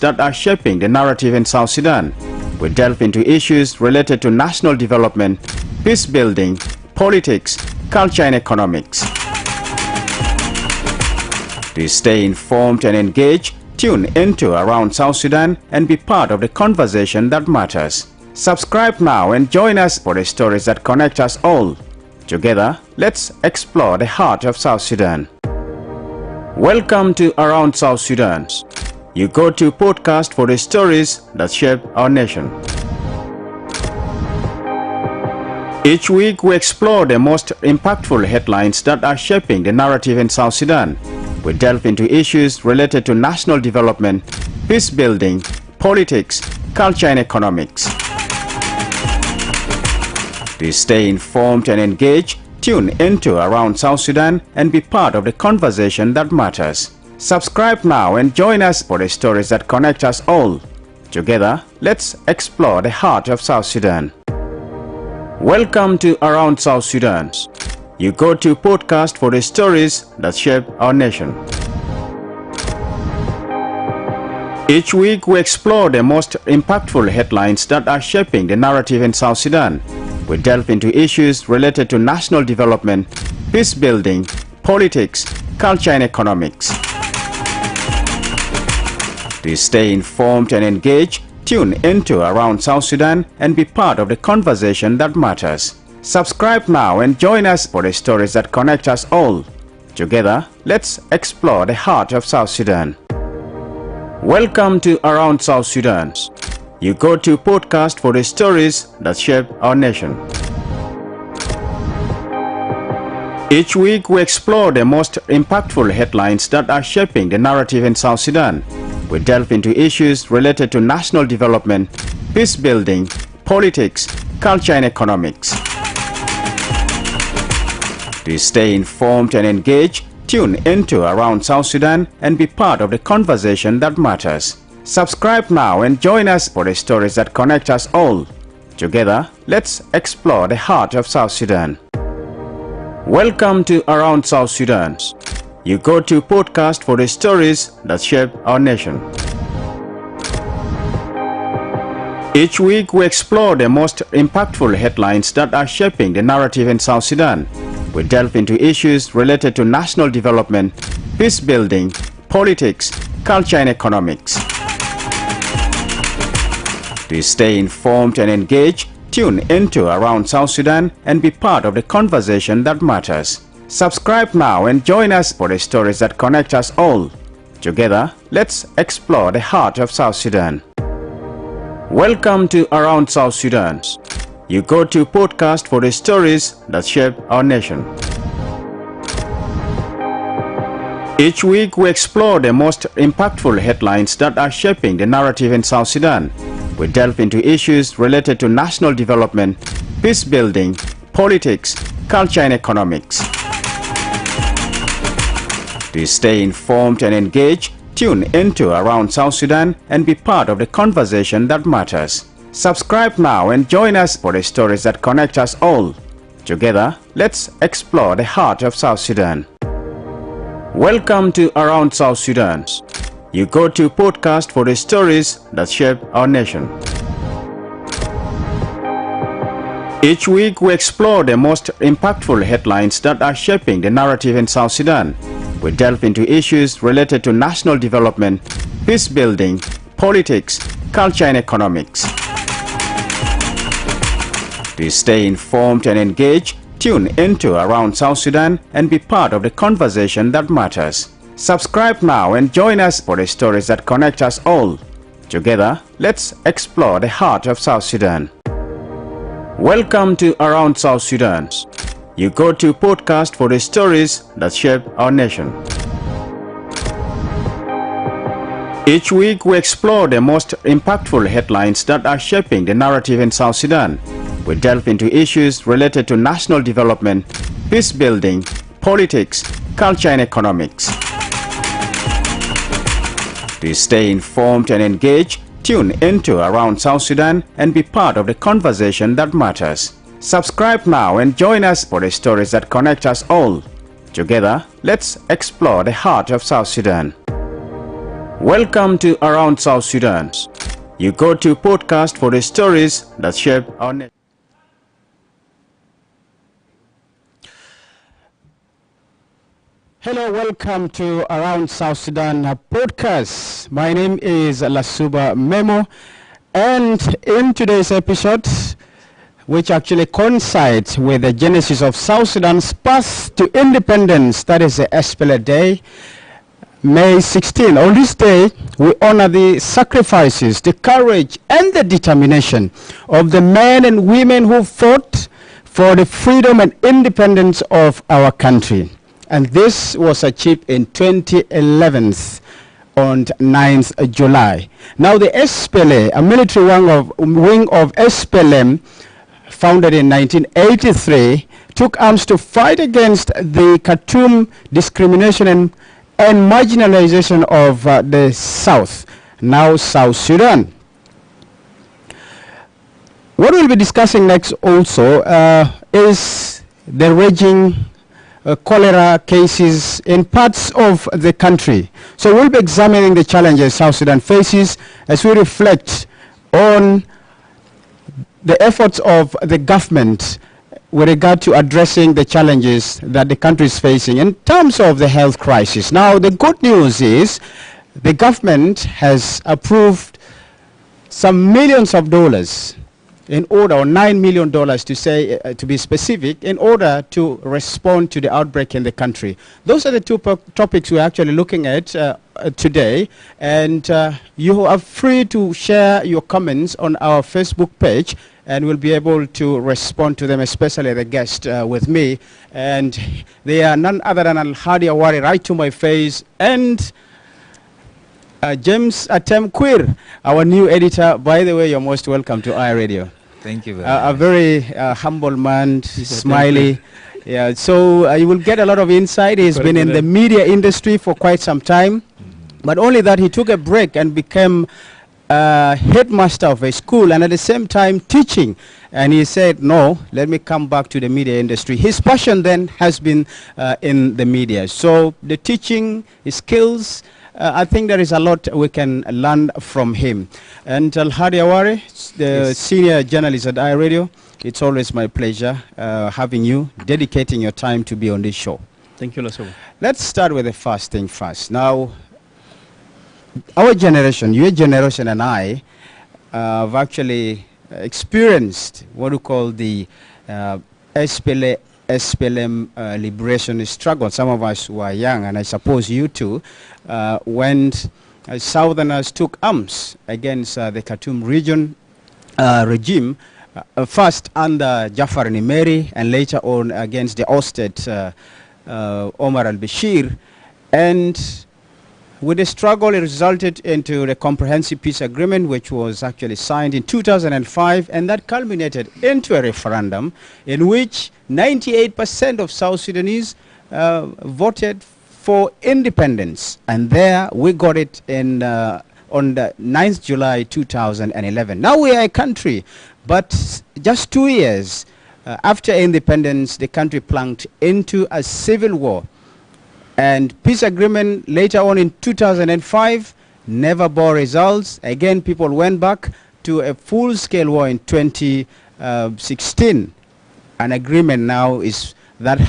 that are shaping the narrative in South Sudan. We delve into issues related to national development, peace building, politics, culture and economics. To stay informed and engaged, tune into Around South Sudan and be part of the conversation that matters. Subscribe now and join us for the stories that connect us all. Together, let's explore the heart of South Sudan. Welcome to Around South Sudan. You go to podcast for the stories that shape our nation. Each week we explore the most impactful headlines that are shaping the narrative in South Sudan. We delve into issues related to national development, peace building, politics, culture and economics. To stay informed and engaged, tune into Around South Sudan and be part of the conversation that matters. Subscribe now and join us for the stories that connect us all. Together, let's explore the heart of South Sudan. Welcome to Around South Sudan. You go to podcast for the stories that shape our nation. Each week we explore the most impactful headlines that are shaping the narrative in South Sudan. We delve into issues related to national development, peace building, politics, culture and economics. To stay informed and engaged, tune into Around South Sudan and be part of the conversation that matters. Subscribe now and join us for the stories that connect us all. Together, let's explore the heart of South Sudan. Welcome to Around South Sudan. You go to podcast for the stories that shape our nation. Each week we explore the most impactful headlines that are shaping the narrative in South Sudan. We delve into issues related to national development, peace building, politics, culture and economics. To stay informed and engaged, tune into Around South Sudan and be part of the conversation that matters. Subscribe now and join us for the stories that connect us all. Together, let's explore the heart of South Sudan. Welcome to Around South Sudan. You go to podcast for the stories that shape our nation. Each week we explore the most impactful headlines that are shaping the narrative in South Sudan. We delve into issues related to national development, peace building, politics, culture and economics. To stay informed and engaged, tune into Around South Sudan and be part of the conversation that matters. Subscribe now and join us for the stories that connect us all. Together, let's explore the heart of South Sudan. Welcome to Around South Sudan. You go to podcast for the stories that shape our nation. Each week we explore the most impactful headlines that are shaping the narrative in South Sudan. We delve into issues related to national development, peace building, politics, culture and economics. To stay informed and engaged, tune into Around South Sudan and be part of the conversation that matters. Subscribe now and join us for the stories that connect us all. Together, let's explore the heart of South Sudan. Welcome to Around South Sudan. You go to podcast for the stories that shape our nation. Each week we explore the most impactful headlines that are shaping the narrative in South Sudan. We delve into issues related to national development, peace building, politics, culture and economics. To stay informed and engaged, tune into Around South Sudan and be part of the conversation that matters. Subscribe now and join us for the stories that connect us all. Together, let's explore the heart of South Sudan. Welcome to Around South Sudan. You go to podcast for the stories that shape our nation. Each week we explore the most impactful headlines that are shaping the narrative in South Sudan. We delve into issues related to national development, peace building, politics, culture and economics. To stay informed and engaged, tune into Around South Sudan and be part of the conversation that matters. Subscribe now and join us for the stories that connect us all. Together, let's explore the heart of South Sudan. Welcome to Around South Sudan. You go to podcast for the stories that shape our nation. Hello, welcome to Around South Sudan podcast. My name is Lasuba Memo, and in today's episode, which actually coincides with the genesis of South Sudan's path to independence, that is the SPLA Day, May 16. On this day, we honor the sacrifices, the courage, and the determination of the men and women who fought for the freedom and independence of our country. And this was achieved in 2011 on 9th July. Now the SPLA, a military wing of SPLM, founded in 1983, took arms to fight against the Khartoum discrimination and marginalization of the South, now South Sudan. What we'll be discussing next also is the raging cholera cases in parts of the country. So we'll be examining the challenges South Sudan faces as we reflect on the efforts of the government with regard to addressing the challenges that the country is facing in terms of the health crisis. Now, the good news is the government has approved some millions of dollars in order, or $9 million to say, to be specific, in order to respond to the outbreak in the country. Those are the two topics we're actually looking at today, and you are free to share your comments on our Facebook page, and we'll be able to respond to them, especially the guest with me. And they are none other than Al-Hadi Awari, right to my face, and James Atem Queer, our new editor. By the way, you're most welcome to iRadio. Thank you very much. A very humble man, smiley. Yeah, so you will get a lot of insight. He's been in the media industry for quite some time, but only that he took a break and became headmaster of a school, and at the same time teaching. And he said, no, let me come back to the media industry. His passion then has been in the media. So the teaching, his skills, I think there is a lot we can learn from him. And Al-Hadi Awari, the senior journalist at iRadio, it's always my pleasure having you, dedicating your time to be on this show. Thank you, Lasobo. Let's start with the first thing first. Now, our generation, your generation and I, have actually experienced what we call the SPLM liberation struggle. Some of us were young, and I suppose you too, when Southerners took arms against the Khartoum region regime, first under Jafar Nimeri, and later on against the ousted Omar al-Bashir. And with the struggle, it resulted into the Comprehensive Peace Agreement, which was actually signed in 2005, and that culminated into a referendum in which 98% of South Sudanese voted for independence. And there we got it in on the 9th July 2011. Now we are a country, but just 2 years after independence, the country plunged into a civil war. And peace agreement later on in 2005 never bore results. Again, people went back to a full-scale war in 2016. An agreement now is that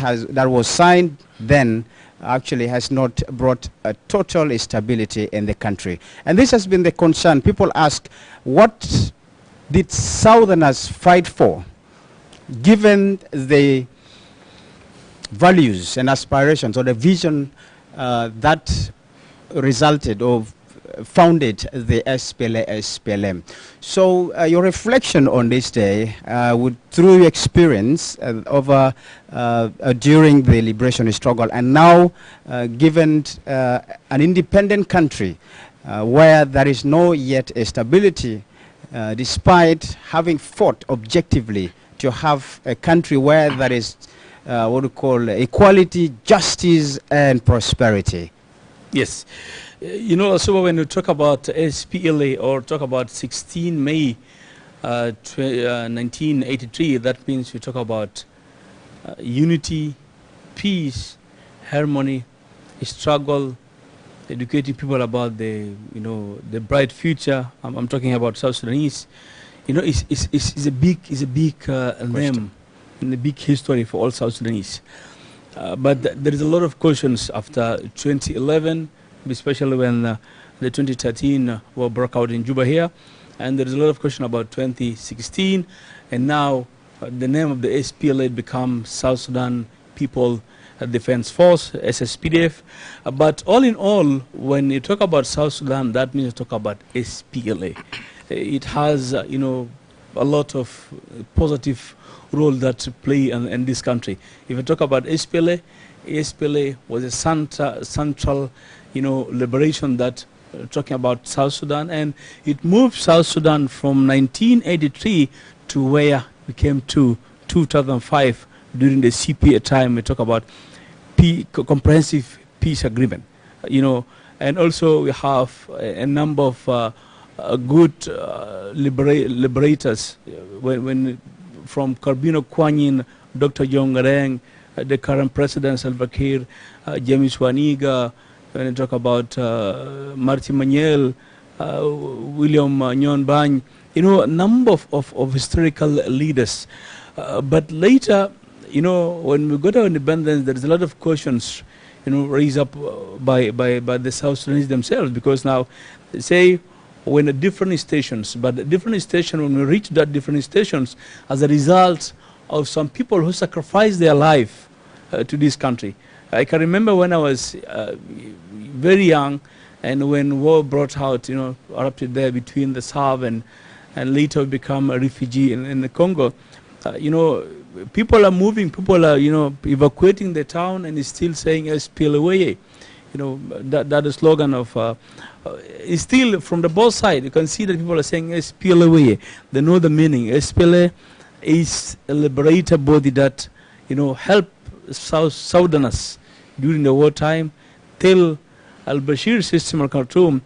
was signed then actually has not brought a total stability in the country. And this has been the concern. People ask, what did Southerners fight for, given the values and aspirations or the vision that resulted or founded the SPLM. So your reflection on this day, through your experience over during the liberation struggle, and now given an independent country where there is no yet a stability, despite having fought objectively to have a country where there is what we call equality, justice, and prosperity. Yes. You know, so when you talk about SPLA or talk about 16 May 1983, that means you talk about unity, peace, harmony, struggle, educating people about the, the bright future. I'm talking about South Sudanese. It's a big name and a big history for all South Sudanese. But there is a lot of questions after 2011, especially when the 2013 war broke out in Juba here, and there is a lot of question about 2016, and now the name of the SPLA becomes South Sudan People Defense Force, SSPDF. But all in all, when you talk about South Sudan, that means you talk about SPLA. It has, a lot of positive role that to play in this country. If you talk about SPLA, SPLA was a central, liberation that talking about South Sudan, and it moved South Sudan from 1983 to where we came to 2005 during the CPA time. We talk about comprehensive peace agreement, and also we have a number of good liberators when from Carbino Kwanyin, Dr. John Garang, the current president Salva Kiir, James Waniga, when we talk about Martin Manuel, William Nyon Bany, a number of historical leaders. But later, when we got our independence, there is a lot of questions, raised up by the South Sudanese themselves, because now they say when the different stations, but the different station, when we reach that different stations, as a result of some people who sacrificed their life to this country. I can remember when I was very young, and when war brought out, erupted there between the South and later become a refugee in the Congo. People are moving, people are, evacuating the town, and it's still saying SPLA. That the slogan of, is still from the both sides. You can see that people are saying SPLA. They know the meaning. SPLA is a liberator body that, help Southerners during the wartime till al-Bashir system of Khartoum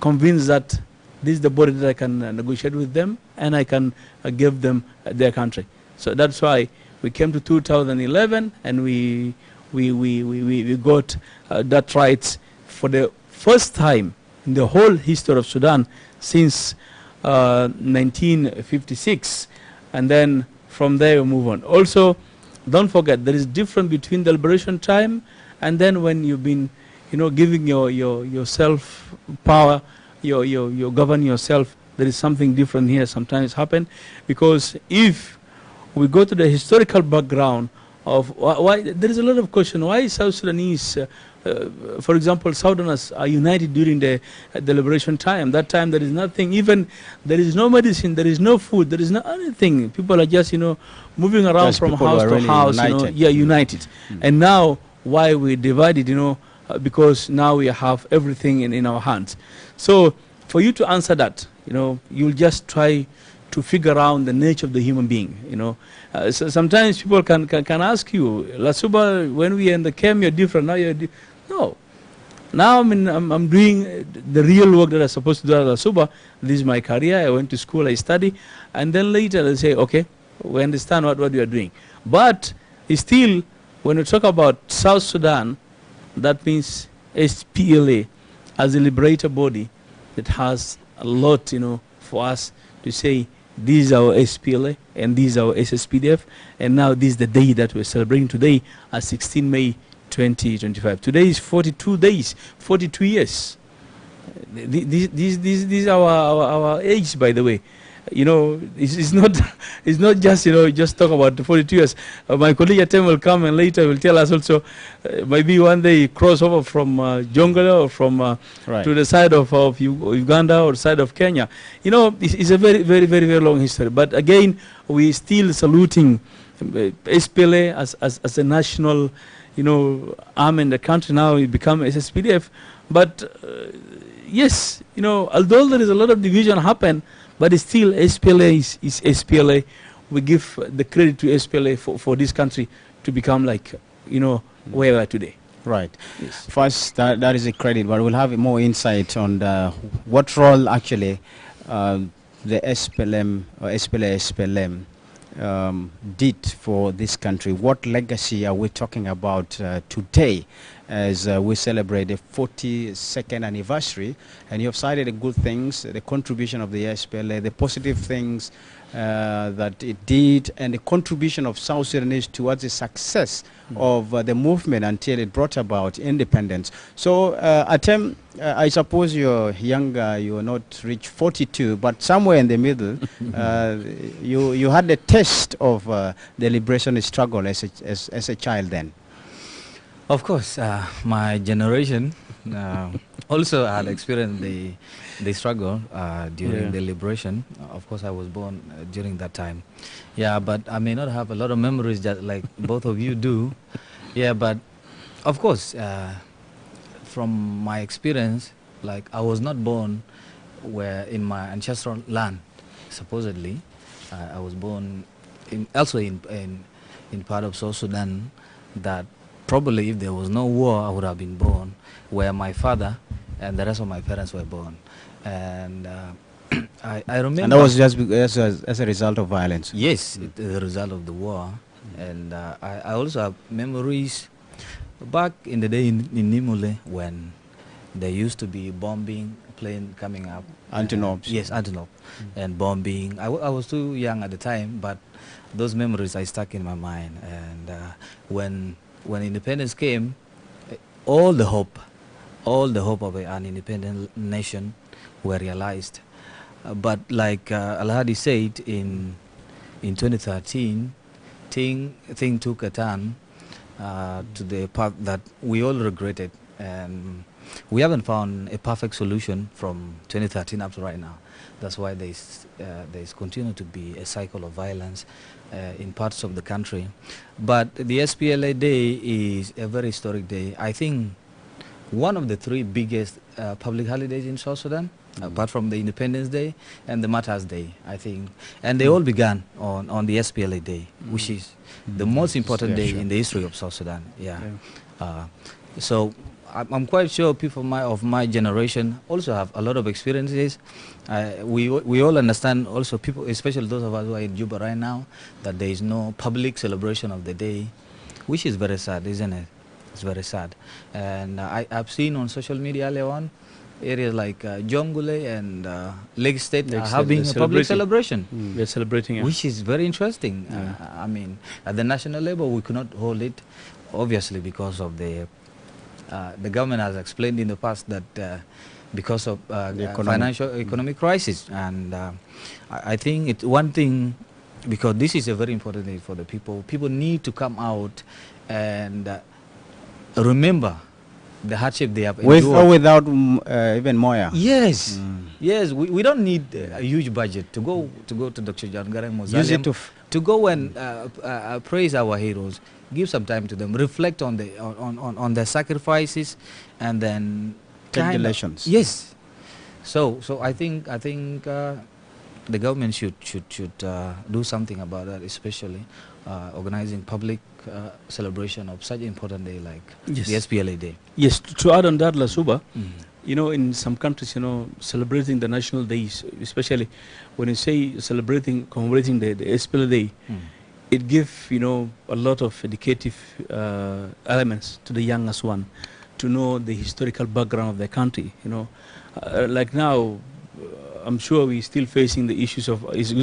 convinced that this is the body that I can negotiate with them, and I can give them their country. So that's why we came to 2011, and we got that rights for the first time in the whole history of Sudan since 1956, and then from there we move on. Also, don't forget there is difference between the liberation time and then when you've been, giving yourself power, you govern yourself. There is something different here sometimes happen, because if we go to the historical background of why there is a lot of question why South Sudanese, for example, Southerners are united during the liberation time. That time there is nothing, even there is no medicine, there is no food, there is no anything. People are just moving around just from house to really house, united. United. And now why we divided, because now we have everything in our hands. So for you to answer that, you'll just try to figure out the nature of the human being. So sometimes people can ask you, Lasuba, when we in the camp, you're different. Now you're no. Now I'm doing the real work that I'm supposed to do at Lasuba. This is my career. I went to school, I study, and then later they say, okay, we understand what you are doing. But still, when we talk about South Sudan, that means SPLA as a liberator body that has a lot, for us to say, this is our SPLA and this is our SSPDF, and now this is the day that we're celebrating today as 16 May 2025. Today is 42 days, 42 years. These are our age, by the way. It's not just just talk about the 42 years. My colleague Atem will come and later will tell us also maybe one day cross over from Jongola or from right. to the side of Uganda or side of Kenya. It's a very, very, very, very long history. But again, we still saluting SPLA as a national arm in the country. Now it become SSPDF. But yes, although there is a lot of division happen, but still SPLA is SPLA. We give the credit to SPLA for this country to become like, where we are today. Right. Yes. First, that is a credit, but we'll have more insight on what role actually the SPLM or SPLM did for this country. What legacy are we talking about today? as we celebrate the 42nd anniversary, and you have cited the good things, the contribution of the SPLA, the positive things that it did, and the contribution of South Sudanese towards the success of the movement until it brought about independence. So, Atem, I suppose you're younger, you are not reached 42, but somewhere in the middle, you had the taste of the liberation struggle as a child then. Of course, my generation also had experienced the struggle during the liberation. Of course, I was born during that time. Yeah, but I may not have a lot of memories that like both of you do. Yeah, but of course, from my experience, like I was not born where in my ancestral land, supposedly. I was born also in part of South Sudan that probably if there was no war, I would have been born where my father and the rest of my parents were born. And I remember... And that was just as a result of violence? Yes, the result of the war. And I also have memories back in the day in Nimule when there used to be bombing, plane coming up. Antonov. Yes, Antonov. And bombing. I was too young at the time, but those memories are stuck in my mind. And when independence came, all the hope of an independent nation were realized. But like Al-Hadi said, in 2013, thing took a turn to the path that we all regretted, and we haven't found a perfect solution from 2013 up to right now. That's why there's continued to be a cycle of violence in parts of the country. But the SPLA Day is a very historic day. I think one of the three biggest public holidays in South Sudan, apart from the Independence Day and the Martyrs Day, I think. And they all began on the SPLA Day, which is the most important day in the history of South Sudan. So I'm quite sure people of my generation also have a lot of experiences. We all understand also, people, especially those of us who are in Juba right now, that there is no public celebration of the day, which is very sad, isn't it? It's very sad. And I've seen on social media earlier on, areas like Jongule and Lake State are having a public celebration. They're celebrating, which is very interesting. I mean, at the national level, we could not hold it, obviously, because of the government has explained in the past that because of the economic crisis. And I think it's one thing, because this is a very important day for the people. People need to come out and remember the hardship they have endured. With or without even Moya? Yes. Yes, we don't need a huge budget to go to Dr. John Garang Mausoleum, to go and praise our heroes, give some time to them, reflect on their sacrifices, and then take the lessons. Yes. So I think the government should do something about that, especially organizing public celebration of such an important day like the SPLA Day. Yes, to add on that, Lasuba, you know, in some countries, you know, celebrating the national days, especially when you say commemorating the SPLA Day, it gives, you know, a lot of educative elements to the youngest one to know the historical background of the country, you know. Like now, I'm sure we're still facing the issues of, is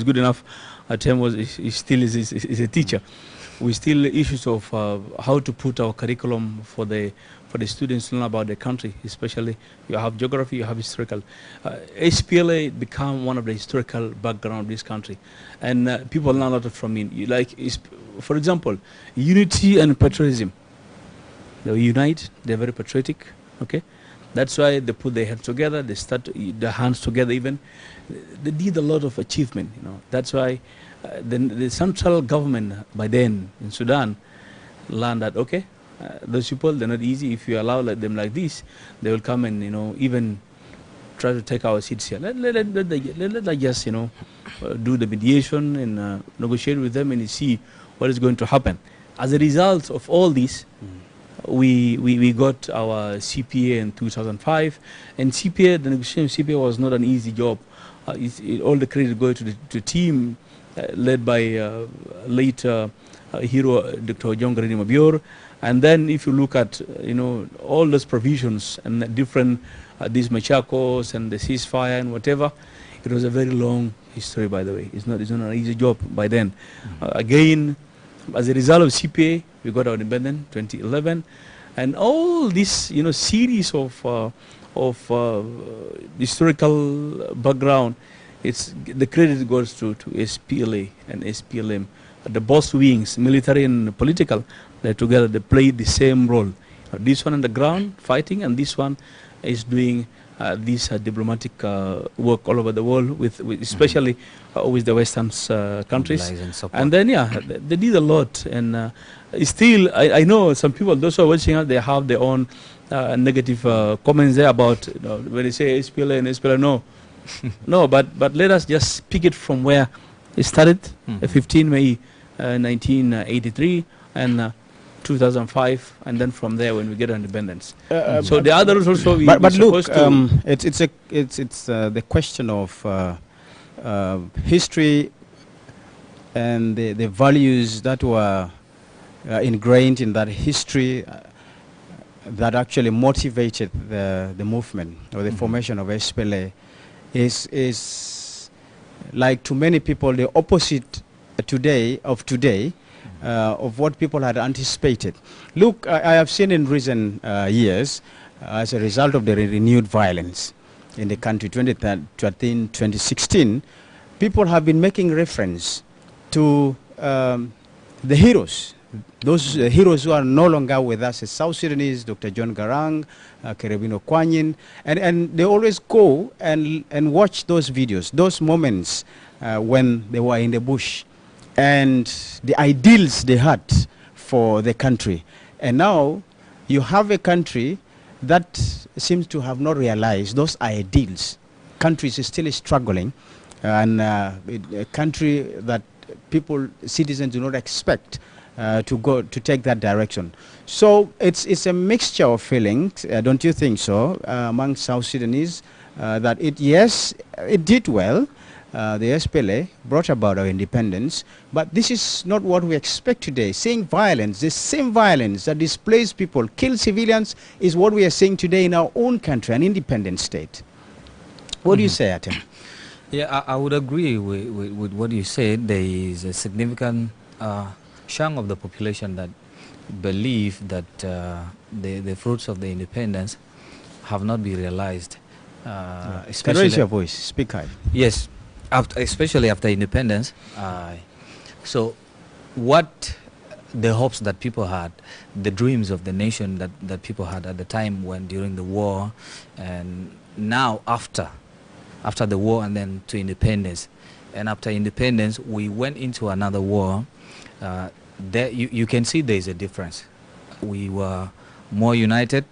good enough, Atem is a teacher. We still issues of how to put our curriculum for the students to learn about the country, especially you have geography, you have historical. SPLA become one of the historical background of this country, and people learn a lot from it. Like, for example, unity and patriotism. They unite, they're very patriotic, okay? That's why they put their heads together, they start their hands together even. They did a lot of achievement, you know. That's why the central government by then in Sudan learned that, okay, those people, they're not easy. If you allow them like this, they will come and, you know, even try to take our seats here. Let them just, you know, do the mediation and negotiate with them and see what is going to happen. As a result of all this, we got our CPA in 2005, and CPA, the negotiation of CPA was not an easy job. All the credit goes to the team led by late hero Dr. John Garang Mausoleum, And then if you look at, all those provisions and the different, these Machakos and the ceasefire and whatever, it was a very long history, by the way. It's not an easy job by then. Again, as a result of CPA, we got our independence 2011, and all this, series of historical background. The credit goes to SPLA and SPLM. The both wings, military and political, they together, they played the same role. This one on the ground fighting, and this one is doing this diplomatic work all over the world, with especially with the Western countries. And then, they did a lot. And still, I know some people, those who are watching us, they have their own negative comments there about, when they say SPLA and SPLA. No, no, but let us just pick it from where it started, 15 May 1983, and 2005, and then from there when we get our independence. So the others also. But look, it's the question of history and the values that were ingrained in that history that actually motivated the movement or the formation of SPLA is like, to many people, the opposite of what people had anticipated. Look, I have seen in recent years, as a result of the renewed violence in the country, 2013, 2016, people have been making reference to the heroes, those heroes who are no longer with us as South Sudanese, Dr. John Garang, Kerebino Kwanyin, and they always go and watch those videos, those moments when they were in the bush, and the ideals they had for the country. And now you have a country that seems to have not realized those ideals. Country is still struggling, and a country that people, citizens, do not expect to take that direction. So it's a mixture of feelings, don't you think so, among South Sudanese, that it did well. The SPLA brought about our independence, but this is not what we expect today. Seeing violence, the same violence that displaces people, kills civilians, is what we are seeing today in our own country, an independent state. What do you say, Atem? Yeah, I would agree with what you said. There is a significant chunk of the population that believe that the fruits of the independence have not been realized. Can raise your voice, speak high. Yes. Especially after independence. So what the hopes that people had, the dreams of the nation that people had at the time when during the war, and now after the war and then to independence. And after independence, we went into another war. There you can see there is a difference. We were more united.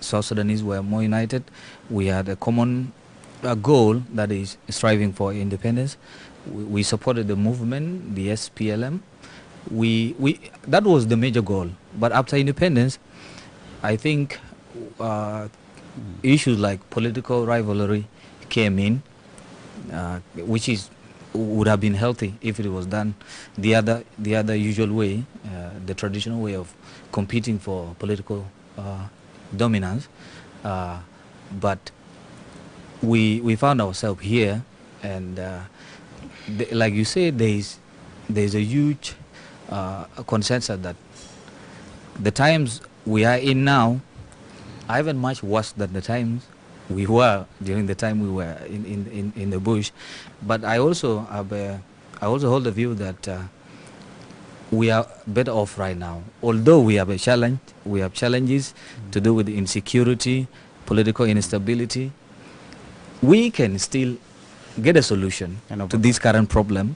South Sudanese were more united. We had a common goal, that is striving for independence. We supported the movement, the SPLM. That was the major goal. But after independence, I think issues like political rivalry came in, which would have been healthy if it was done the other usual way, the traditional way of competing for political dominance. But we found ourselves here, and like you said, there's a huge consensus that the times we are in now are even much worse than the times we were during the time we were in the bush. But I also hold the view that we are better off right now. Although we have challenges to do with insecurity, political instability, we can still get a solution to this current problem,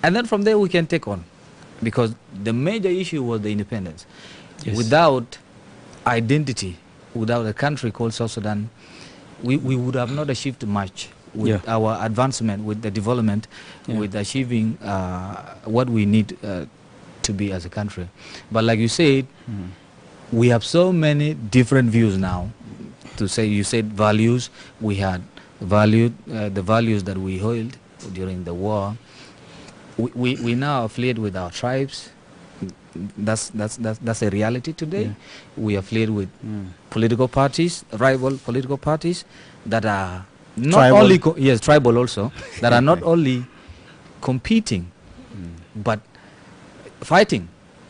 and then from there we can take on, because the major issue was the independence. Yes. Without identity, without a country called South Sudan, we would have not achieved much with our advancement, with the development, with achieving what we need to be as a country. But like you said, we have so many different views now. You said values, we had the values that we held during the war. We now affiliate with our tribes, that's a reality today. Yeah. We are filled with political parties, rival political parties that are not Tribal. only yes, tribal also, that are not only competing but fighting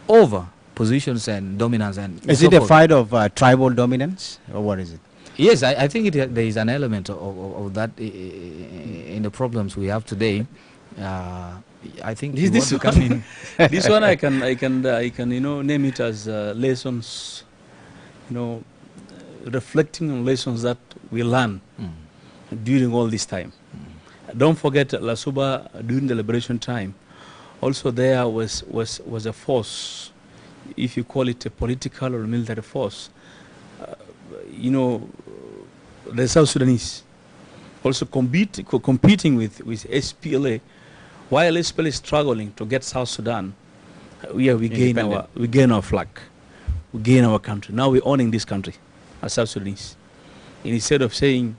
over positions and dominance. And Is so it a forth. fight of tribal dominance, or what is it? Yes, I think there is an element of that in the problems we have today. I think we This want to come one, in. this one I can name it as lessons, reflecting on lessons that we learn during all this time. Don't forget Lasuba during the liberation time. Also there was a force, if you call it a political or military force. The South Sudanese also competing with SPLA. While SPLA is struggling to get South Sudan, we gain our flag, we gain our country. Now we're owning this country as South Sudanese. And instead of saying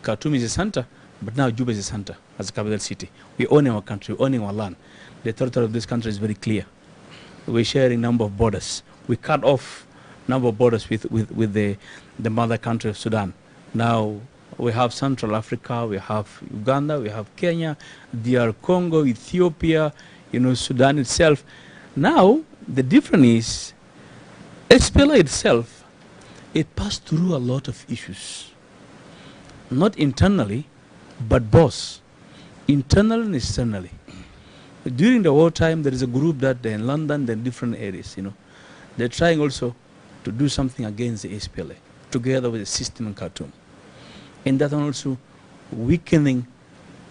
Khartoum is a center, but now Juba is a center as a capital city. We're owning our country, we're owning our land. The territory of this country is very clear. We're sharing number of borders. We cut off number of borders with the mother country of Sudan. Now we have Central Africa, we have Uganda, we have Kenya, DR Congo, Ethiopia, Sudan itself. Now the difference is SPLA itself, it passed through a lot of issues. Not internally, but both. Internally and externally. During the wartime, there is a group that they're in London, they're in different areas, They're trying also to do something against the SPLA, together with the system in Khartoum. And that also weakening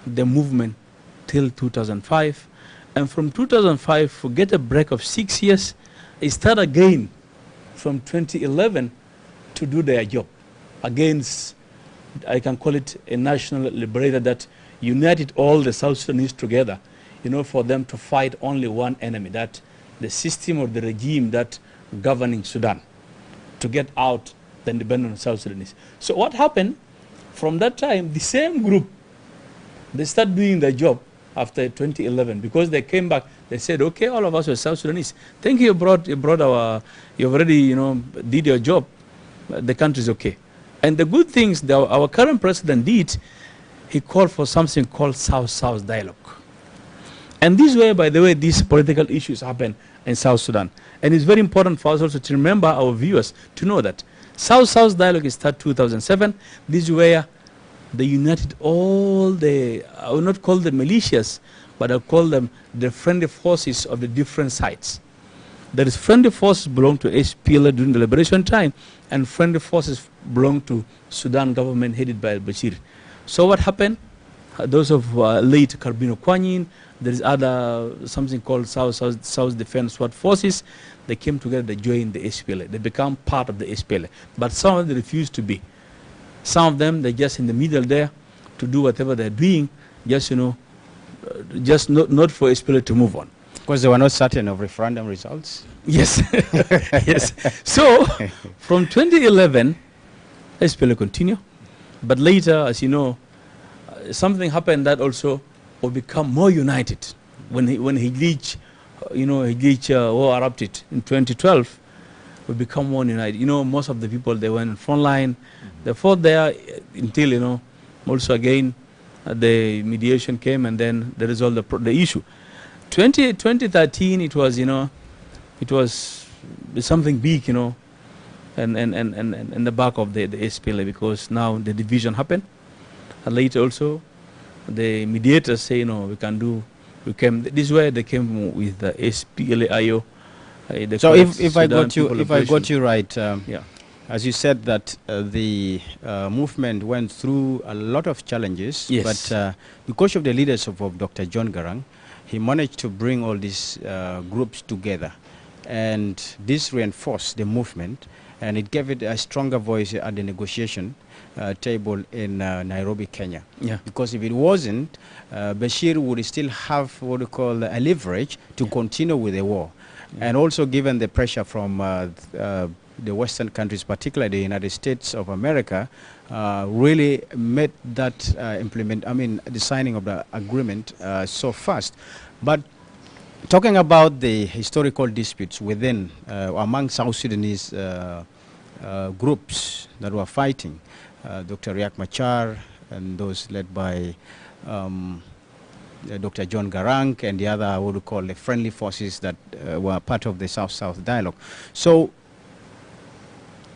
the movement till 2005. And from 2005, we get a break of 6 years, it start again from 2011 to do their job against, I can call it a national liberator that united all the South Sudanese together, for them to fight only one enemy, that the system or the regime that governing Sudan, to get out the independent South Sudanese. So what happened? From that time, the same group, they start doing their job after 2011 because they came back. They said, okay, all of us are South Sudanese. Thank you, you've already, did your job. The country is okay. And the good things that our current president did, he called for something called South-South dialogue. And this way, by the way, these political issues happen in South Sudan. And it's very important for us also to remember our viewers to know that South-South dialogue is started 2007. This is where they united all the, I will not call them militias, but I'll call them the friendly forces of the different sides. There is friendly forces belong to SPLA during the liberation time, and friendly forces belong to Sudan government headed by al-Bashir. So what happened? Those of late Carbino Kwanyin, there is something called South Defense SWAT Forces. They came together, they joined the SPLA. They become part of the SPLA. But some of them refused to be. Some of them, they're just in the middle there to do whatever they're doing, just, just not for SPLA to move on. Because they were not certain of referendum results? Yes. Yes. So, from 2011, SPLA continue. But later, as you know, something happened that also will become more united. When he reached, war erupted in 2012, we become more united. Most of the people, they went in front line. They fought there until, also again, the mediation came and then they resolved the issue. 2013, it was, it was something big, and the back of the SPLA, because now the division happened. And later also, the mediators say, this is where they came with the SPLA-IO. So if I got you right, yeah. As you said that the movement went through a lot of challenges, yes. But because of the leadership of Dr. John Garang, he managed to bring all these groups together, and this reinforced the movement, and it gave it a stronger voice at the negotiation table in Nairobi, Kenya. Yeah. Because if it wasn't, Bashir would still have what we call a leverage to continue with the war. And also given the pressure from the Western countries, particularly the United States of America, really made that the signing of the agreement so fast. But talking about the historical disputes within, among South Sudanese groups that were fighting, Dr. Riek Machar and those led by Dr. John Garang and the other, what we call the friendly forces that were part of the South-South dialogue. So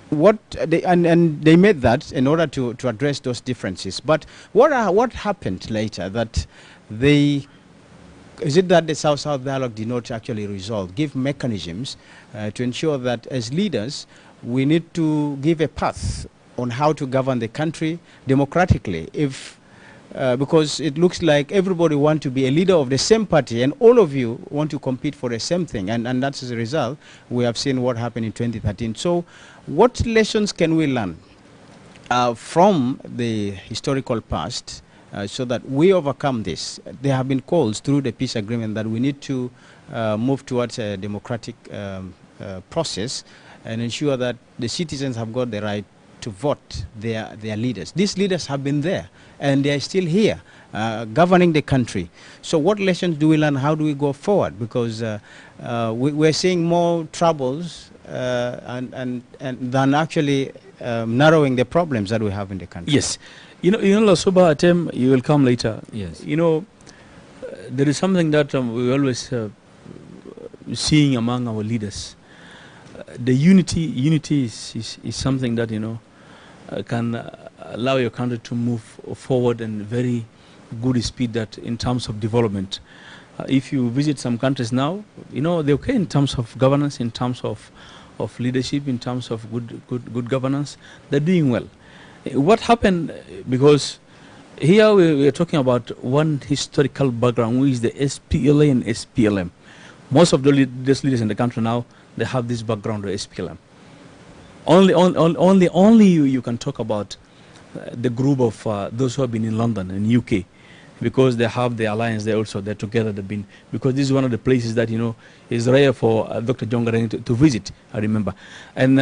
what they, and they made that in order to address those differences. But what happened later that is it that the South-South dialogue did not actually resolve, give mechanisms to ensure that as leaders we need to give a path on how to govern the country democratically, because it looks like everybody wants to be a leader of the same party and all of you want to compete for the same thing, and that's as a result we have seen what happened in 2013. So what lessons can we learn from the historical past so that we overcome this? There have been calls through the peace agreement that we need to move towards a democratic process and ensure that the citizens have got the right to vote their leaders. These leaders have been there and they are still here governing the country. So what lessons do we learn? How do we go forward? Because we're seeing more troubles and than actually narrowing the problems that we have in the country. Yes. You know, Lasuba Atem, you will come later. Yes. You know, there is something that we always seeing among our leaders. The unity is something that, you know, can allow your country to move forward in very good speed that in terms of development. If you visit some countries now, you know, they're okay in terms of governance, in terms of leadership, in terms of good governance. They're doing well. What happened, because here we are talking about one historical background, which is the SPLA and SPLM. Most of these leaders in the country now, they have this background of SPLM. Only you can talk about the group of those who have been in London and UK, because they have the alliance there also. They're together. They've been, because this is one of the places that, you know, is rare for Dr. John Garang to visit. I remember, and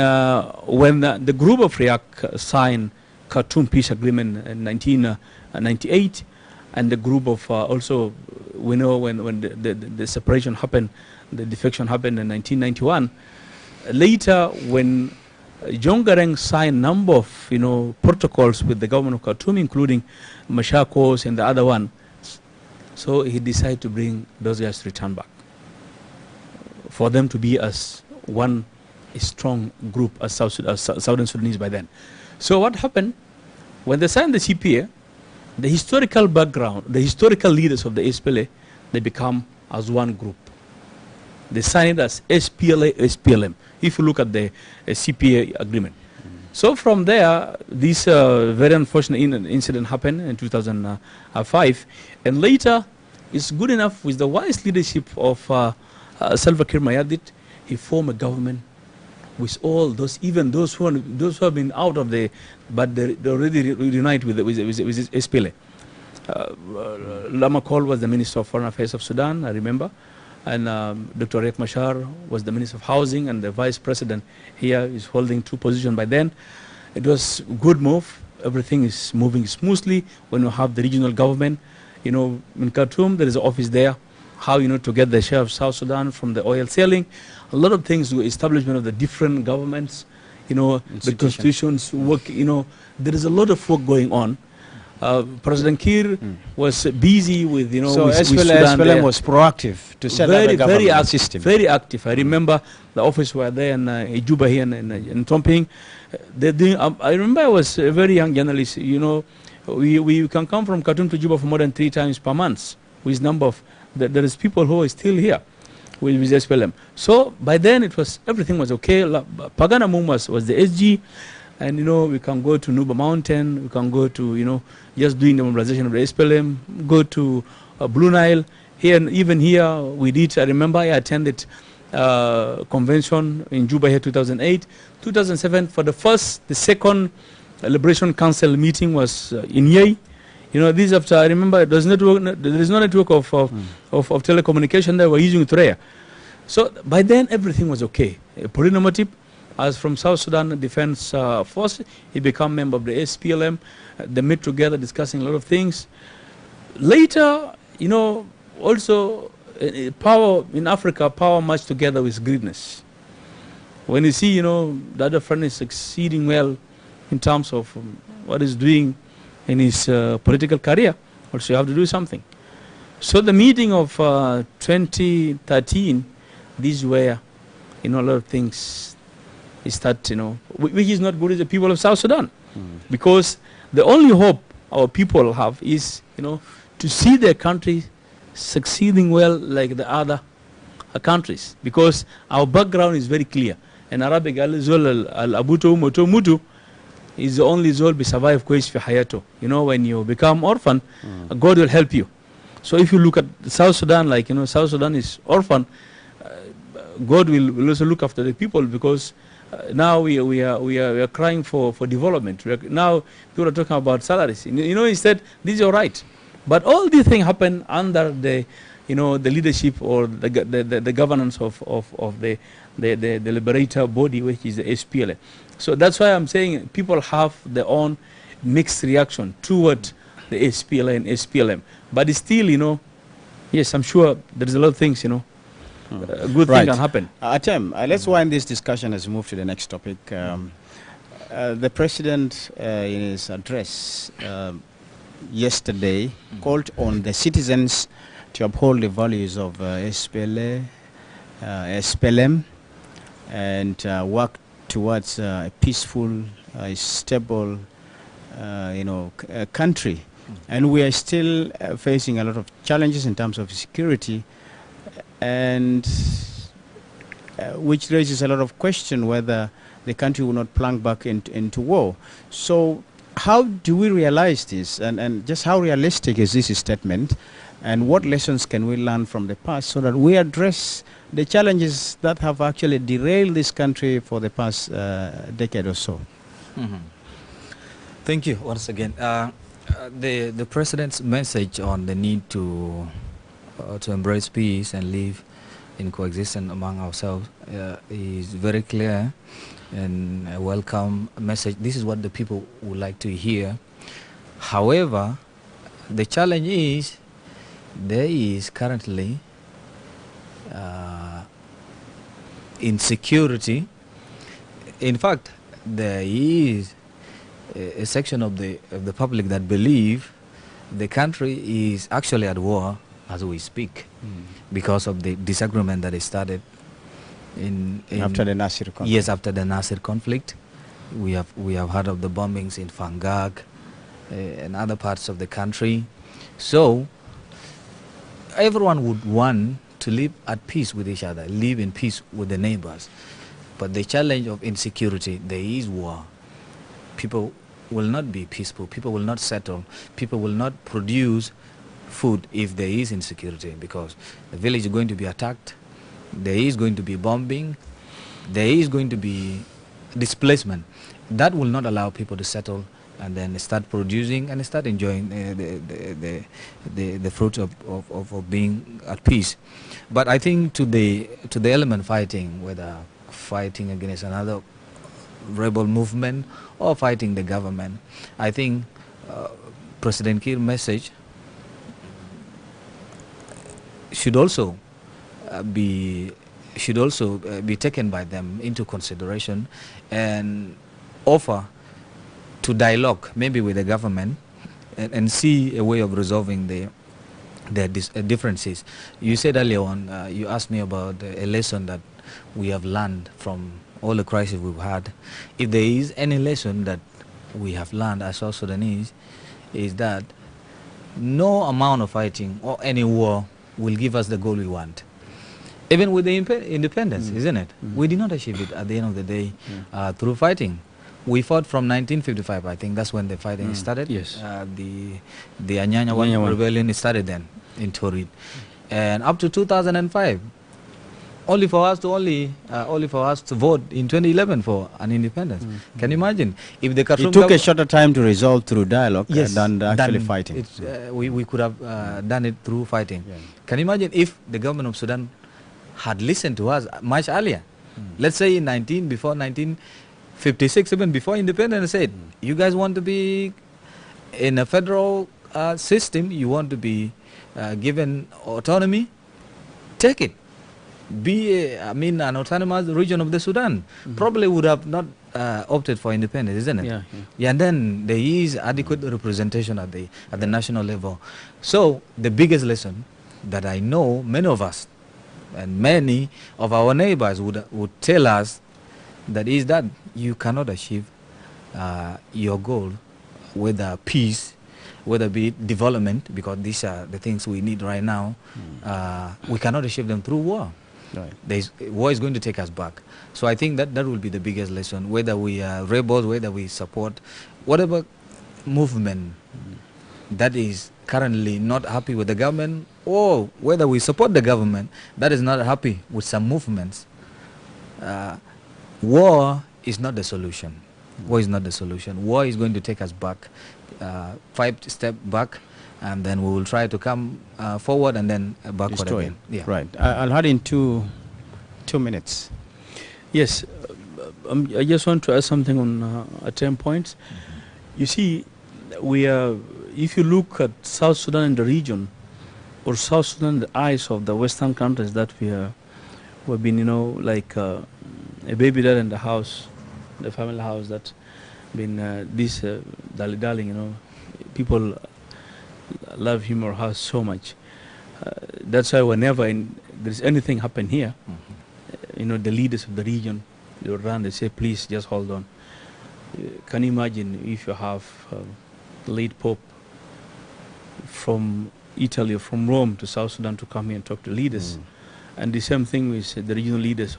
when the group of Riek signed Khartoum Peace Agreement in 1998, and the group of also, we know when the separation happened, the defection happened in 1991. Later, when John Garang signed a number of, you know, protocols with the government of Khartoum, including Machakos and the other one, so he decided to bring those guys to return back, for them to be as one strong group as Southern Sudanese by then. So what happened when they signed the CPA? The historical background, the historical leaders of the SPLA, they become as one group. They signed it as SPLA, SPLM, if you look at the CPA agreement. So from there, this very unfortunate incident happened in 2005. And later, it's good enough with the wise leadership of Salva Kiir Mayardit, he formed a government with all those, even those who have been out of the, but they already reunite with SPLA. Lama Kol was the Minister of Foreign Affairs of Sudan, I remember, and Dr. Riek Machar was the Minister of Housing, and the Vice President here is holding two positions by then. It was a good move. Everything is moving smoothly when you have the regional government. You know, in Khartoum, there is an office there. How, you know, to get the share of South Sudan from the oil selling. A lot of things, the establishment of the different governments, you know, the constitutions work, you know, there is a lot of work going on. President Kiir was busy with, you know, so with Sudan. SPLM was proactive to set up a government system. Very active. I remember the office were there in Juba here in Tomping. They're doing, I remember I was a very young journalist, you know, we can come from Khartoum to Juba for more than 3 times per month with number of, there is people who are still here with SPLM. So by then it was, everything was okay. Pagana Mumas was the SG, and, you know, we can go to Nuba Mountain, we can go to, you know, just doing the mobilization of the SPLM, go to Blue Nile. Here, and even here we did, I remember I attended convention in Juba here 2008. 2007, for the second Liberation Council meeting was in Yei. You know, this after, I remember, there is no network of telecommunication that we're using Turea. So by then everything was okay. Polino Matip, as from South Sudan Defense Force, he became member of the SPLM. They met together discussing a lot of things. Later, you know, also power in Africa, power much together with greediness. When you see, the other friend is succeeding well in terms of what he's doing in his political career, also you have to do something. So the meeting of 2013, these were, a lot of things start, which is not good to the people of South Sudan. Because the only hope our people have is, to see their country succeeding well like the other countries. Because our background is very clear. In Arabic, al-abutu mutu is the only zol be survive kweish fi hayato. When you become orphan, God will help you. So if you look at South Sudan, like, South Sudan is orphan, God will also look after the people, because now we are crying for development. Now people are talking about salaries. He said, this is all right. But all these things happen under the leadership or the governance of the liberator body, which is the SPLA. So that's why I'm saying people have their own mixed reaction toward the SPLA and SPLM. But it's still, yes, I'm sure there's a lot of things, good thing can happen. Atem, let's wind this discussion as we move to the next topic. The president, in his address yesterday, called on the citizens to uphold the values of SPLA, SPLM, and work towards a peaceful, stable, country. And we are still facing a lot of challenges in terms of security, and which raises a lot of question whether the country will not plunge back into war. So how do we realize this, and just how realistic is this statement, and what lessons can we learn from the past so that we address the challenges that have actually derailed this country for the past decade or so? Thank you once again. The president's message on the need to embrace peace and live in coexistence among ourselves is very clear and a welcome message. This is what the people would like to hear. However, the challenge is there is currently insecurity. In fact, there is a section of the public that believe the country is actually at war as we speak, because of the disagreement that is started in after the Nasir conflict. Yes, after the Nasir conflict. We have heard of the bombings in Fangag and other parts of the country. So everyone would want to live at peace with each other, live in peace with the neighbors. But the challenge of insecurity, there is war. People will not be peaceful, people will not settle, people will not produce food if there is insecurity, because the village is going to be attacked, there is going to be bombing, there is going to be displacement. That will not allow people to settle and then start producing and start enjoying the fruits of being at peace. But I think to the element fighting, whether fighting against another rebel movement or fighting the government, I think President Kiir's message should also be taken by them into consideration and offer to dialogue maybe with the government and see a way of resolving their differences. You said earlier on, you asked me about a lesson that we have learned from all the crises we've had. If there is any lesson that we have learned as South Sudanese, is that no amount of fighting or any war will give us the goal we want. Even with the independence, isn't it? We did not achieve it at the end of the day through fighting. We fought from 1955, I think that's when the fighting started. Yes. The Anyanya rebellion started then in Torid. And up to 2005, only for us to vote in 2011 for an independence. Can you imagine? If the Khartoum it took a shorter time to resolve through dialogue than actually fighting. We could have done it through fighting. Yeah. Can you imagine if the government of Sudan had listened to us much earlier? Let's say before 1956, even before independence, said, you guys want to be in a federal system, you want to be given autonomy, take it. I mean, an autonomous region of the Sudan. Probably would have not opted for independence, isn't it? Yeah. And then there is adequate representation at the national level. So the biggest lesson that I know many of us and many of our neighbors would tell us that is that you cannot achieve your goal, whether peace, whether be it development, because these are the things we need right now. We cannot achieve them through war. Right. War is going to take us back. So I think that will be the biggest lesson, whether we are rebels, whether we support whatever movement that is currently not happy with the government, or whether we support the government that is not happy with some movements. War is not the solution. War is not the solution. War is going to take us back, 5 steps back, and then we will try to come forward and then backward Destroy. again. Yeah. Right. I'll add in 2 minutes. Yes, I just want to add something on at 10 points. You see, if you look at South Sudan in the region, or South Sudan in the eyes of the Western countries, that we've been, like a baby there in the house, the family house, that been this darling, people love him or her so much. That's why whenever there's anything happen here, the leaders of the region, they will run, they say, please just hold on. Can you imagine if you have late Pope from Italy or from Rome to South Sudan to come here and talk to leaders? And the same thing with the regional leaders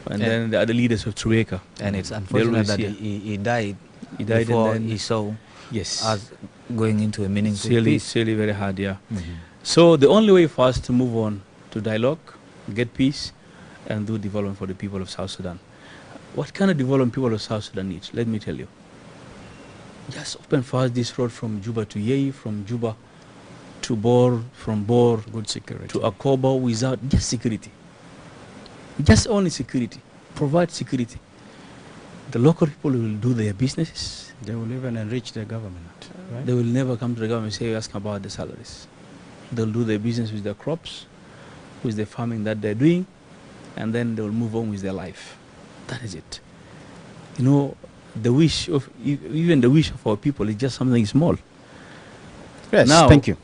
and then the other leaders of Tribeca. And it's unfortunate that he died before and then he saw yes, us going into a meaningful peace. It's really very hard, yeah. So the only way for us to move on to dialogue, get peace, and do development for the people of South Sudan. What kind of development people of South Sudan needs? Let me tell you. Just open for us this road from Juba to Yei, from Juba to Bor, from Bor Good security. to Akobo, without just security. Just only security. Provide security. The local people will do their businesses. They will even enrich the government. Right? They will never come to the government and say, ask about the salaries. They'll do their business with their crops, with the farming that they're doing, and then they will move on with their life. That is it. The wish of, even the wish of our people is just something small. Yes, now, thank you.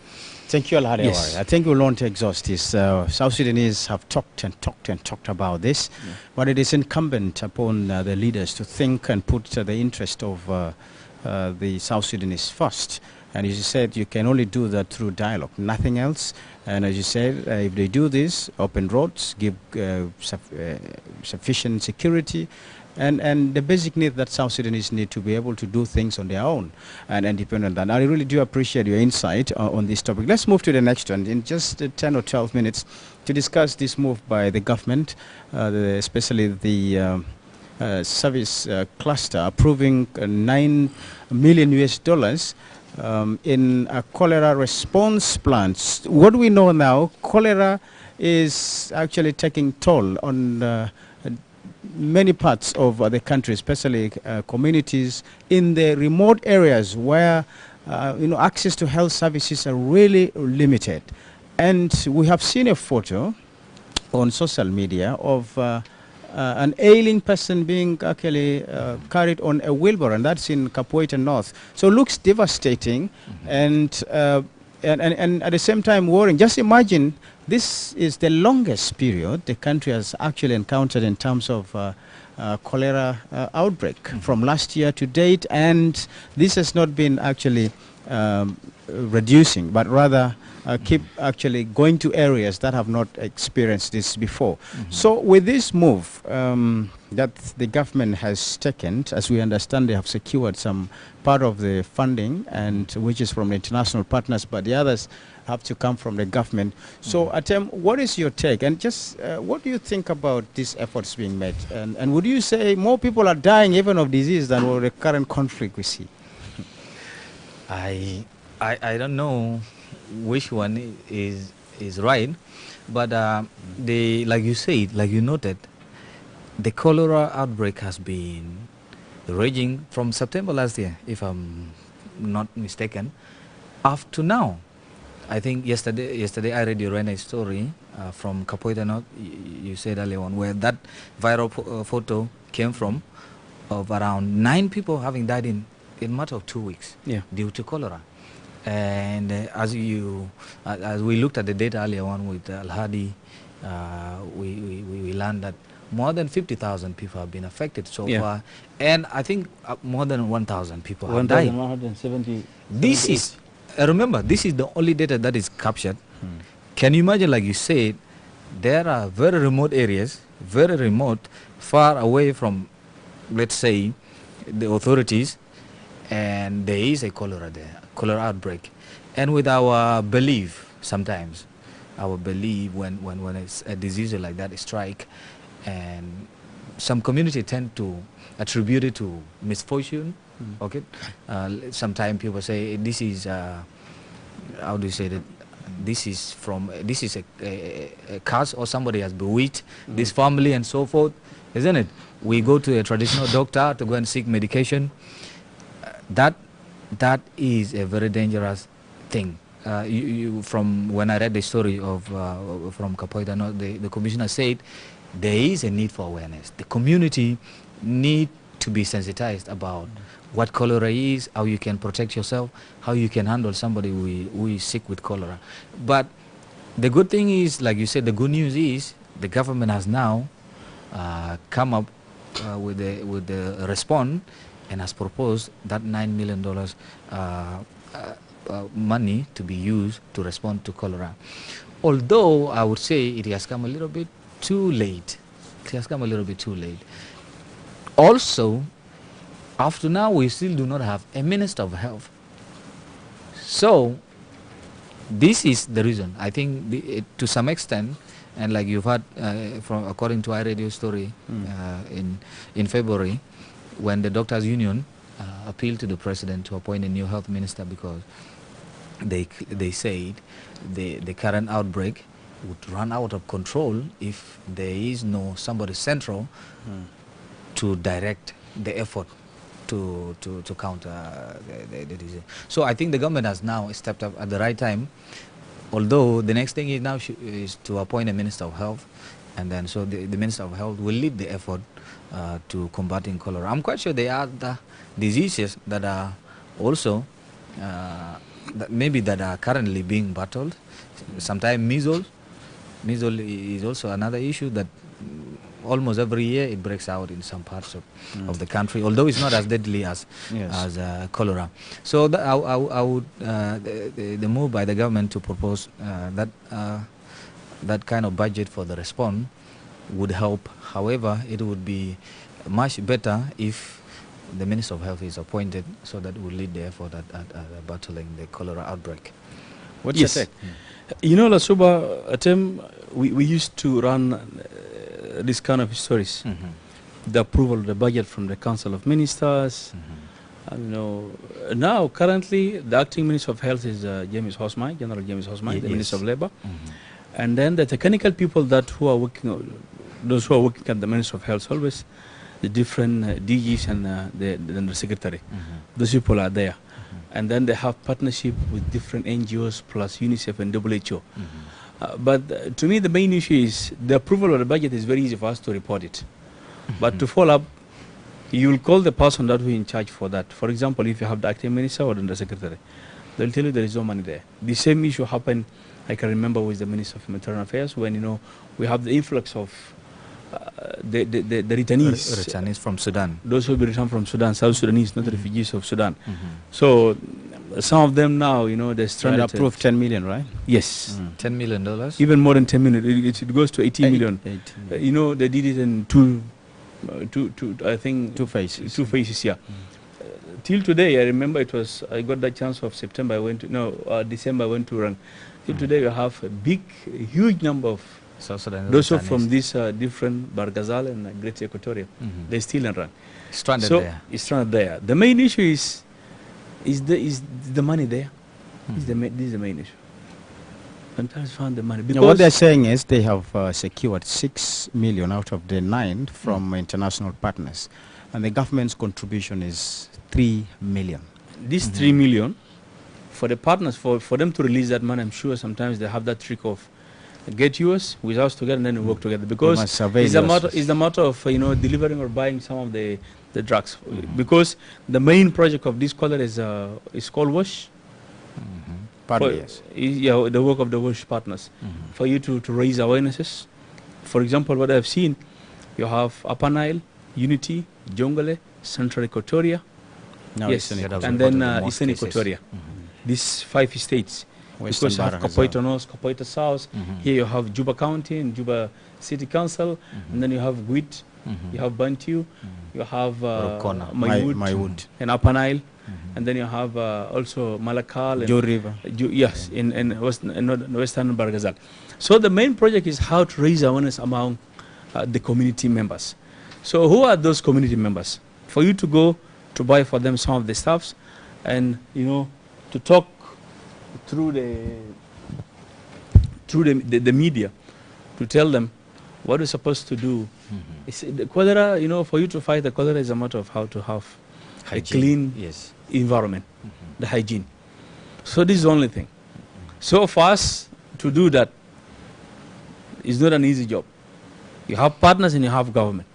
Thank you, Al-Hadi. Yes. I think we won't exhaust this. South Sudanese have talked and talked and talked about this, but it is incumbent upon the leaders to think and put the interest of the South Sudanese first. And as you said, you can only do that through dialogue, nothing else. And as you said, if they do this, open roads, give sufficient security, and the basic need that South Sudanese need to be able to do things on their own and independent. And I really do appreciate your insight on this topic. Let's move to the next one in just 10 or 12 minutes to discuss this move by the government, especially the service cluster approving $9 million US in a cholera response plan. What we know now, cholera is actually taking toll on many parts of the country, especially communities in the remote areas where access to health services are really limited. And we have seen a photo on social media of an ailing person being actually carried on a wheelbarrow, and that's in Capoeira North. So it looks devastating, and at the same time worrying. Just imagine, this is the longest period the country has actually encountered in terms of cholera outbreak from last year to date, and this has not been actually reducing, but rather keep actually going to areas that have not experienced this before. So with this move that the government has taken, as we understand, they have secured some part of the funding, and which is from the international partners, but the others have to come from the government. So Atem, what is your take, and just what do you think about these efforts being made, and would you say more people are dying even of disease than the current conflict we see? I don't know which one is right, but like you said, like you noted, the cholera outbreak has been raging from September last year, if I'm not mistaken, up to now. I think yesterday I read you ran a story from Capoeira North. You said earlier on where that viral photo came from, of around 9 people having died in a matter of 2 weeks due to cholera. And as we looked at the data earlier on with Al Hadi, we learned that more than 50,000 people have been affected so far, and I think more than 1,000 people have died. 1,170. This is, remember, this is the only data that is captured. Can you imagine, like you said, there are very remote areas, very remote, far away from, let's say, the authorities, and there is a cholera there, cholera outbreak. And with our belief, sometimes, our belief when it's a disease like that strike, and some community tend to attribute it to misfortune. Okay, sometimes people say this is how do you say that? This is a curse, or somebody has bewitched this family and so forth, isn't it? We go to a traditional doctor to go and seek medication. That is a very dangerous thing. From when I read the story of from Capoeira, the commissioner said there is a need for awareness. The community need to be sensitized about what cholera is, how you can protect yourself, how you can handle somebody who is sick with cholera. But the good thing is, like you said, the good news is the government has now come up with the response and has proposed that $9 million money to be used to respond to cholera. Although I would say it has come a little bit too late. It has come a little bit too late. Also, after now, we still do not have a Minister of Health. So, this is the reason. I think to some extent, and like you've heard from according to our radio story in February, when the Doctors Union appealed to the President to appoint a new health minister, because they said the current outbreak would run out of control if there is no somebody central to direct the effort to counter the disease. So I think the government has now stepped up at the right time, although the next thing is now is to appoint a Minister of Health, and then so the Minister of Health will lead the effort to combating cholera. I'm quite sure there are other diseases that are also that are currently being battled. Sometimes measles is also another issue that almost every year it breaks out in some parts of the country, although it's not as deadly as cholera. So I would the move by the government to propose that kind of budget for the response would help. However, it would be much better if the Minister of Health is appointed, so that will lead the effort at battling the cholera outbreak. What's your take? You know, Lasuba, Atem, we used to run this kind of stories. The approval of the budget from the Council of Ministers. Now, currently, the acting Minister of Health is James Hosmai, General James Hosmai, the Minister of Labour. And then the technical people those who are working at the Minister of Health, always the different DGs and the Secretary. Those people are there. And then they have partnership with different NGOs plus UNICEF and WHO. But to me, the main issue is the approval of the budget is very easy for us to report it. But to follow up, you will call the person that who is in charge for that. For example, if you have the acting minister or the secretary, they'll tell you there is no money there. The same issue happened, I can remember, with the Minister of Humanitarian Affairs, when we have the influx of the returnees from Sudan. Those who returned from Sudan, South Sudanese, not refugees of Sudan. So some of them now, they're stranded. They approved 10 million, right? Yes. $10 million? Even more than 10 million. It goes to 18 million. They did it in two phases. Two phases, yeah. Till today, I remember I got the chance of September, December I went to run. Till today, we have a huge number of those are from these different Barghazal and Great Equatorial. They're still in run. Stranded there. It's stranded there. The main issue is the money there. This is the main issue. Sometimes find the money. Because what they're saying is they have secured 6 million out of the 9 from international partners, and the government's contribution is 3 million. This 3 million for the partners, for them to release that money, I'm sure sometimes they have that trick of get yours with us together and then we work together, because must survey it's a matter of delivering or buying some of the drugs, because the main project of this cholera is called WASH. Partly, yes. Yeah, the work of the WASH partners, for you to raise awarenesses. For example, what I've seen, you have Upper Nile, Unity, Jongale, Central Equatoria, Now yes, Eastern and then Eastern Equatoria. These 5 states. Western Because you have Barra as well. Kapoita North, Kapoita South. Here you have Juba County and Juba City Council, and then you have Gwit, you have Bantu, you have Rukona. Maiwut, and Upper Nile, and then you have also Malakal and Joe River. Yes, in Western Bargazal. So the main project is how to raise awareness among the community members. So who are those community members? For you to go to buy for them some of the stuffs, and to talk through the media, to tell them what we're supposed to do. It's the cholera, for you to fight the cholera is a matter of how to have a clean environment, the hygiene. So this is the only thing. So for us to do that, it's not an easy job. You have partners and you have government.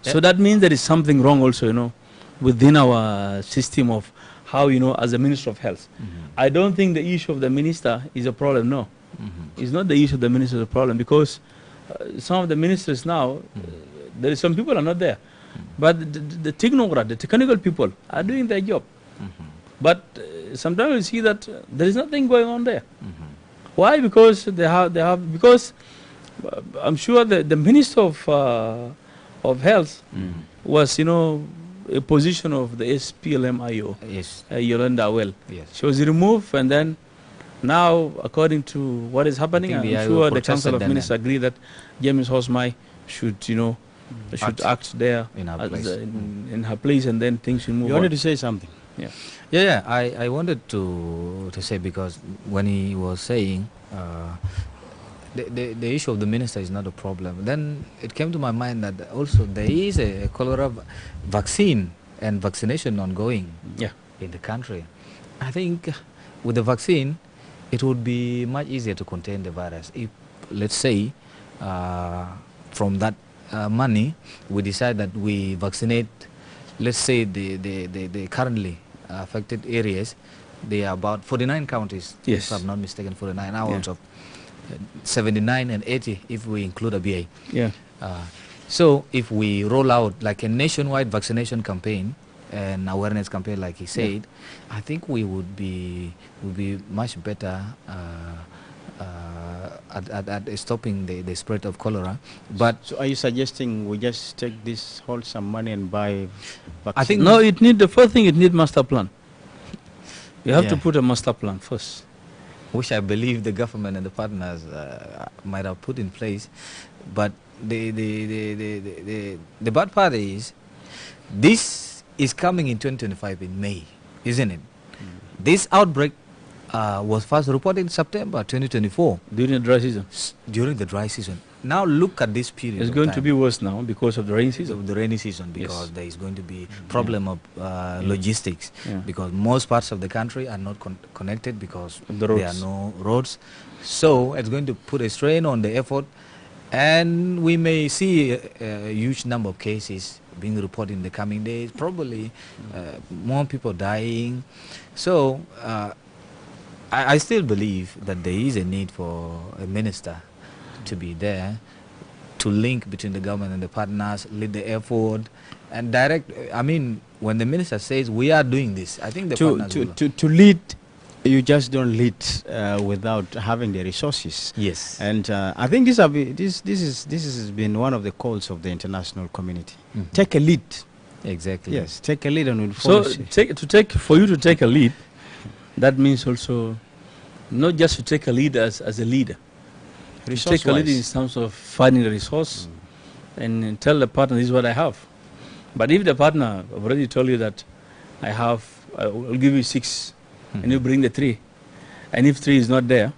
So that means there is something wrong also, within our system of how, as a Minister of Health. I don't think the issue of the minister is a problem, no. It's not the issue of the minister is a problem, because some of the ministers now, there is some people are not there. But the technocrat, the technical people are doing their job. But sometimes you see that there is nothing going on there. Why? Because because I'm sure the Minister of Health was, a position of the SPLM-IO, Yolanda Well. She was removed, and then now, according to what is happening, I'm sure the Council of Ministers agree that James Hosmai should, should act there in her place. In her place, and then things will move on. You wanted to say something? Yeah. I wanted to say, because when he was saying the issue of the minister is not a problem, then it came to my mind that also there is a cholera vaccine and vaccination ongoing in the country. I think with the vaccine, it would be much easier to contain the virus if, let's say, from that money, we decide that we vaccinate, let's say, the currently affected areas. They are about 49 counties, if I'm not mistaken, 49 out of 79 and 80 if we include ABA. So if we roll out like a nationwide vaccination campaign and awareness campaign, like he said, I think we would be much better at stopping the spread of cholera. But so are you suggesting we just take this, hold some money and buy vaccine? I think no. The first thing, it needs master plan. You have to put a master plan first, which I believe the government and the partners might have put in place. But the bad part is, this is coming in 2025 in May, isn't it? This outbreak was first reported in September 2024. During the dry season. During the dry season. Now look at this period. It's going to be worse now because of the rainy season. The rainy season, because there is going to be problem of logistics, because most parts of the country are not connected because there are no roads. So it's going to put a strain on the effort, and we may see a huge number of cases being reported in the coming days, probably more people dying. So I still believe that there is a need for a minister to be there, to link between the government and the partners, lead the effort, and direct. I mean, when the minister says we are doing this, I think the partners to lead, you just don't lead without having the resources. Yes. And I think this has been one of the calls of the international community. Take a lead. Exactly. Yes, take a lead and we'll follow. So for you to take a lead, that means also not just to take a lead as a leader. Take a lead in terms of finding the resource and tell the partner, this is what I have. But if the partner already told you that I will give you 6, and you bring the 3, and if 3 is not there,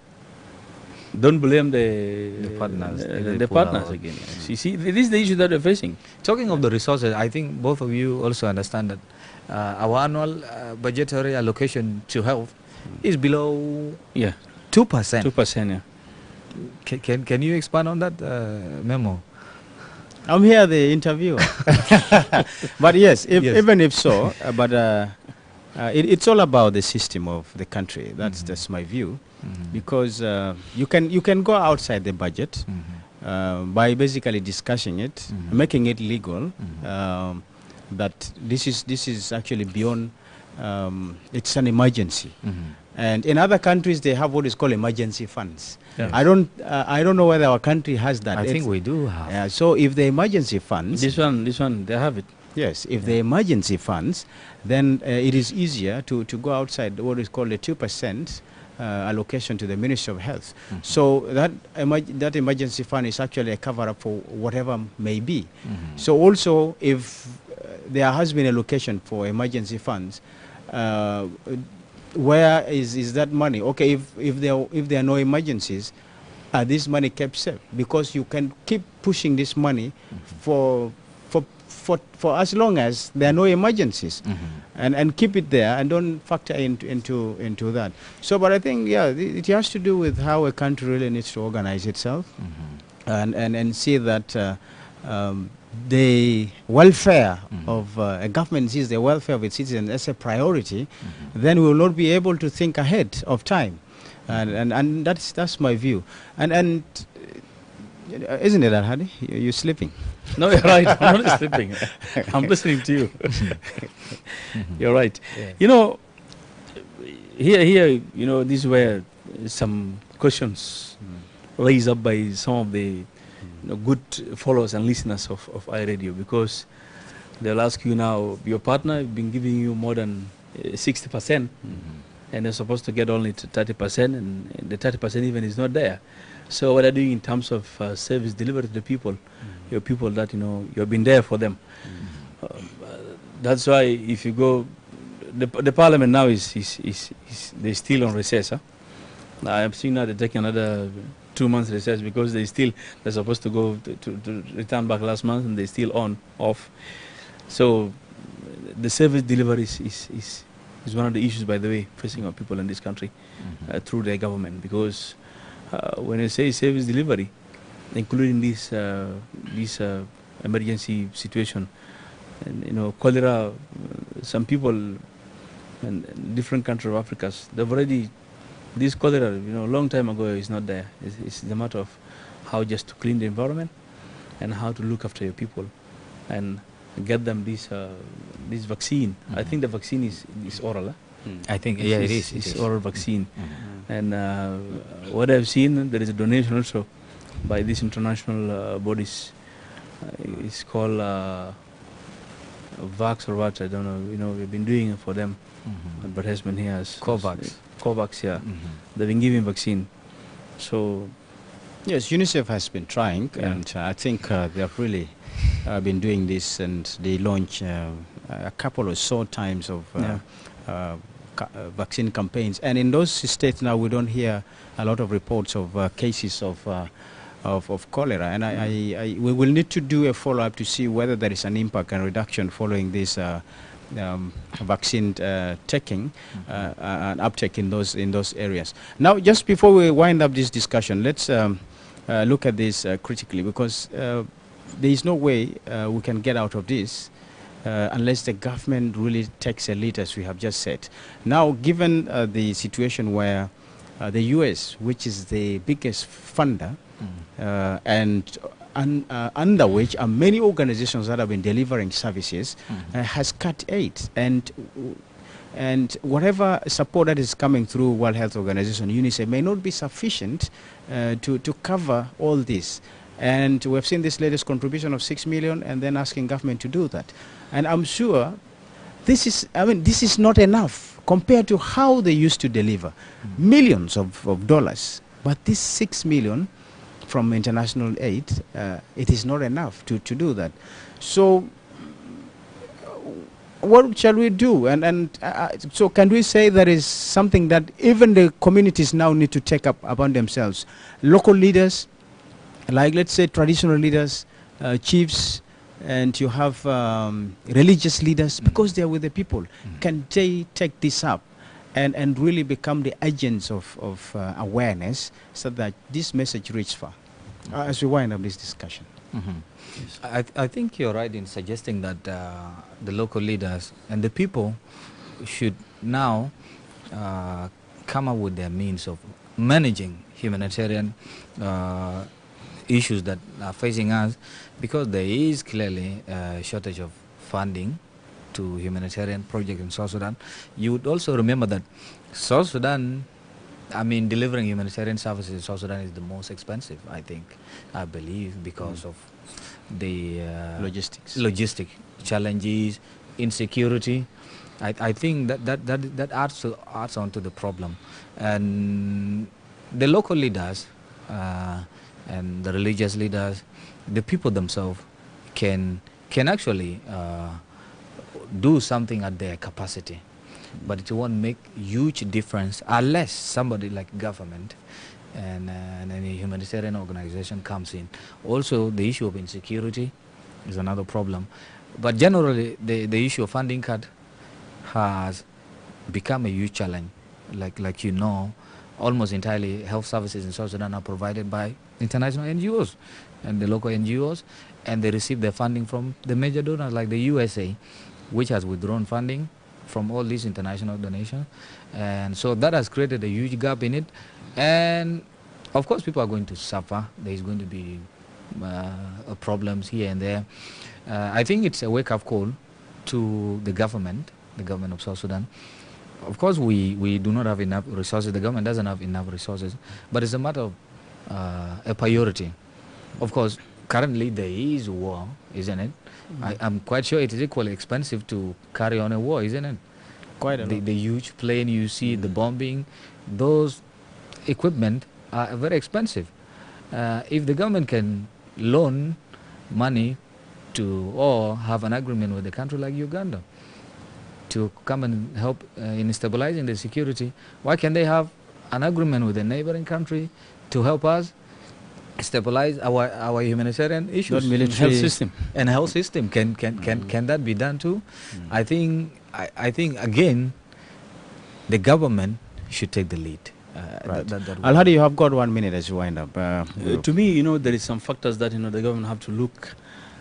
don't blame the partners again. You see, this is the issue that we're facing. Talking of the resources, I think both of you also understand that our annual budgetary allocation to health is below Yeah, 2%. 2%. Yeah. Can you expand on that, Memo? I'm here, the interviewer. But yes, Yes. even if so, it's all about the system of the country. That's my view, because you can go outside the budget by basically discussing it, making it legal. That this is actually beyond. It's an emergency. And in other countries, they have what is called emergency funds. Yes. I don't know whether our country has that. I think we do have. Yeah, so if the emergency funds, This one, they have it. yes, if the emergency funds, then it is easier to go outside what is called a 2% allocation to the Ministry of Health. So that emergency fund is actually a cover-up for whatever may be. So also, if there has been allocation for emergency funds, where is that money? Okay, if there are no emergencies, this money kept safe, because you can keep pushing this money for as long as there are no emergencies, and keep it there and don't factor into that. So, but I think it has to do with how a country really needs to organize itself, and see that the welfare of a government sees the welfare of its citizens as a priority, then we will not be able to think ahead of time, and that's my view. And isn't it that, Hadi? You're sleeping. No, you're right. I'm not sleeping. I'm listening to you. You're right. Yeah. You know, here, these were some questions raised up by some of the good followers and listeners of iRadio, because they'll ask you now, your partner has been giving you more than 60%, and they're supposed to get only to 30%, and the 30% even is not there. So what are you doing in terms of service delivery to the people, your people that you've been there for them? That's why if you go, the parliament now is they're still on recess. I'm seeing now they're taking another 2 months recess, because they're supposed to go to return back last month, and they're still off. So the service delivery is one of the issues, by the way, facing our people in this country through their government, because when you say service delivery, including this emergency situation, and cholera, some people in different countries of Africa, they've already, this cholera, a long time ago is not there. It's the matter of how just to clean the environment and how to look after your people and get them this vaccine. I think the vaccine is oral. I think, yeah, it is. It's oral vaccine. And what I've seen, there is a donation also by these international bodies. It's called Vax or what, I don't know. We've been doing it for them. Advertisement here is COVAX, yeah. They've been giving vaccine. So yes, UNICEF has been trying, and I think they have really been doing this, and they launch a couple or so times of vaccine campaigns. And in those states now, we don't hear a lot of reports of cases of cholera. And we will need to do a follow-up to see whether there is an impact and reduction following this vaccine taking and uptake in those areas. Now, just before we wind up this discussion, let's look at this critically, because there is no way we can get out of this unless the government really takes a lead, as we have just said. Now, given the situation where the U.S., which is the biggest funder, and under which are many organizations that have been delivering services, has cut aid, and whatever support that is coming through World Health Organization, UNICEF, may not be sufficient to cover all this. And we've seen this latest contribution of 6 million, and then asking government to do that. And I'm sure this is not enough compared to how they used to deliver millions of dollars. But this 6 million from international aid, it is not enough to do that. So what shall we do? So can we say there is something that even the communities now need to take up upon themselves? Local leaders, like let's say traditional leaders, chiefs, and you have religious leaders, because they are with the people. Can they take this up and really become the agents of awareness so that this message reaches far. As we wind up this discussion. I think you're right in suggesting that the local leaders and the people should now come up with their means of managing humanitarian issues that are facing us, because there is clearly a shortage of funding to humanitarian projects in South Sudan. You would also remember that South Sudan, delivering humanitarian services in South Sudan is the most expensive, I believe, because of the logistic challenges, insecurity. I think that adds on to the problem. And the local leaders and the religious leaders, the people themselves can actually do something at their capacity, but it won't make huge difference unless somebody like government and any humanitarian organization comes in. Also, the issue of insecurity is another problem, but generally the issue of funding cut has become a huge challenge. Like almost entirely health services in South Sudan are provided by international NGOs and the local NGOs, and they receive their funding from the major donors like the USA, which has withdrawn funding from all these international donations. And so that has created a huge gap in it. And of course people are going to suffer. There is going to be problems here and there. I think it's a wake-up call to the government of South Sudan. Of course we do not have enough resources. The government doesn't have enough resources, but it's a matter of a priority. Of course, currently there is war, isn't it? I'm quite sure it is equally expensive to carry on a war, isn't it? Quite a lot. The huge plane you see, the bombing, those equipment are very expensive. If the government can loan money to, or have an agreement with a country like Uganda to come and help in stabilizing the security, why can they have an agreement with a neighboring country to help us stabilize our humanitarian issues? Not military. Health system. And health system, can that be done too? I think again the government should take the lead. Right. Al-Hadi, you have got 1 minute as you wind up. To me, there is some factors that the government have to look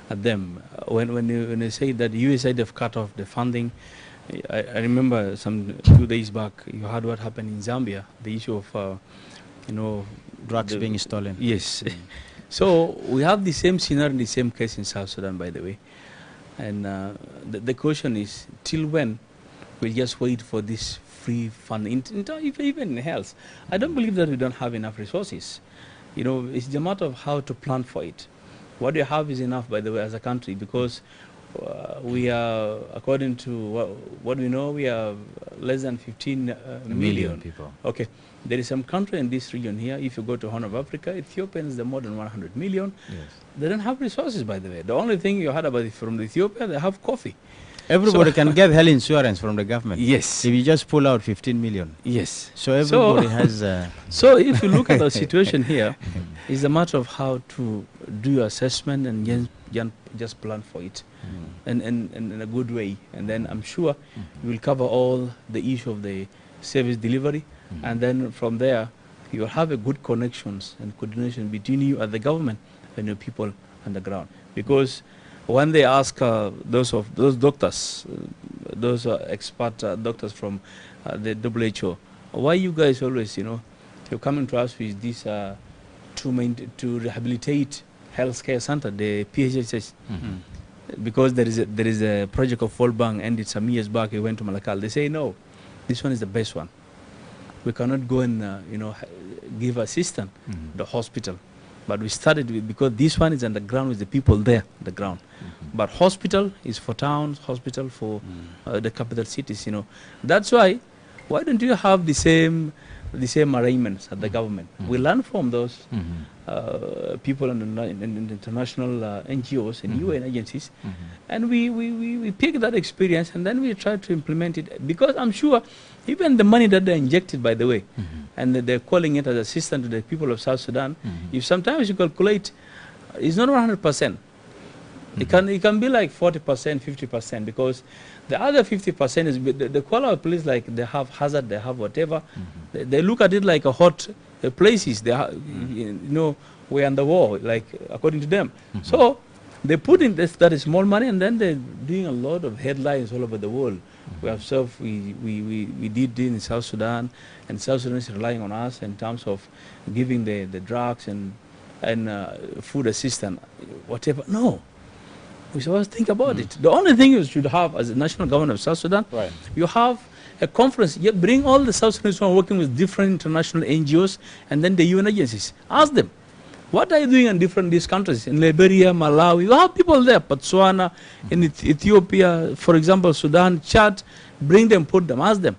at them. When they say that USAID have cut off the funding, I remember some 2 days back you heard what happened in Zambia, the issue of drugs being stolen. Yes. So we have the same scenario in the same case in South Sudan, by the way. And the question is, till when we'll just wait for this free funding, even in health? I don't believe that we don't have enough resources. It's a matter of how to plan for it. What you have is enough, by the way, as a country, because we are, according to what we know, we are less than 15 million people. Okay. There is some country in this region here, if you go to Horn of Africa, Ethiopians, they're more than 100 million. Yes. They don't have resources, by the way. The only thing you heard about from Ethiopia, they have coffee. Everybody can get health insurance from the government. Yes. If you just pull out 15 million. Yes. So everybody has... So if you look at the situation here, it's a matter of how to do your assessment and just plan for it and in a good way. And then I'm sure you will cover all the issue of the service delivery. And then from there, you will have a good connections and coordination between you and the government and your people on the ground. Because when they ask those doctors, those expert doctors from the WHO, why you guys always, you're coming to us with this to rehabilitate healthcare center, the PHHS, because there is a project of World Bank ended some years back. We went to Malakal. They say no, this one is the best one. We cannot go and give assistance the hospital, but we started with, because this one is on the ground with the people there, the ground. But hospital is for towns, hospital for the capital cities. That's why don't you have the same arrangements at the government? We learn from those people in international NGOs and UN agencies, and we pick that experience and then we try to implement it. Because I'm sure even the money that they injected, by the way, and they're calling it as assistance to the people of South Sudan, if sometimes you calculate, it's not 100%. It can be like 40%, 50%, because the other 50% is the Kuala police, like they have hazard, they have whatever. They look at it like a hot places. You know, we're on the war, like according to them. So they put in that small money, and then they're doing a lot of headlines all over the world. We have we did in South Sudan, and South Sudan is relying on us in terms of giving the drugs and food assistance, whatever. No. We should always think about it. The only thing you should have as a national government of South Sudan, you have a conference. You bring all the South Sudanese who are working with different international NGOs and then the UN agencies. Ask them, what are you doing in these countries? In Liberia, Malawi, you have people there, Botswana, in Ethiopia, for example, Sudan, Chad. Bring them, put them, ask them.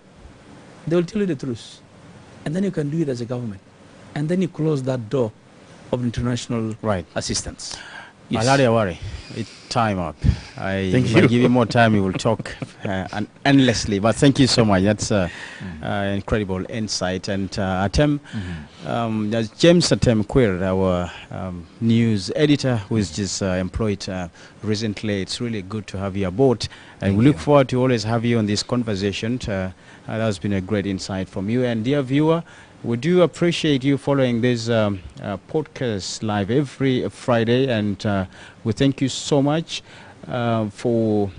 They will tell you the truth. And then you can do it as a government. And then you close that door of international assistance. Yes. Awari, it's time up. Thank if I you. give you more time, we will talk endlessly. But thank you so much. That's incredible insight. And Atem, there's James Atem Queer, our news editor, who is just employed recently. It's really good to have you aboard. And we look forward to always have you on this conversation. That has been a great insight from you. And dear viewer, we do appreciate you following this podcast live every Friday, and we thank you so much for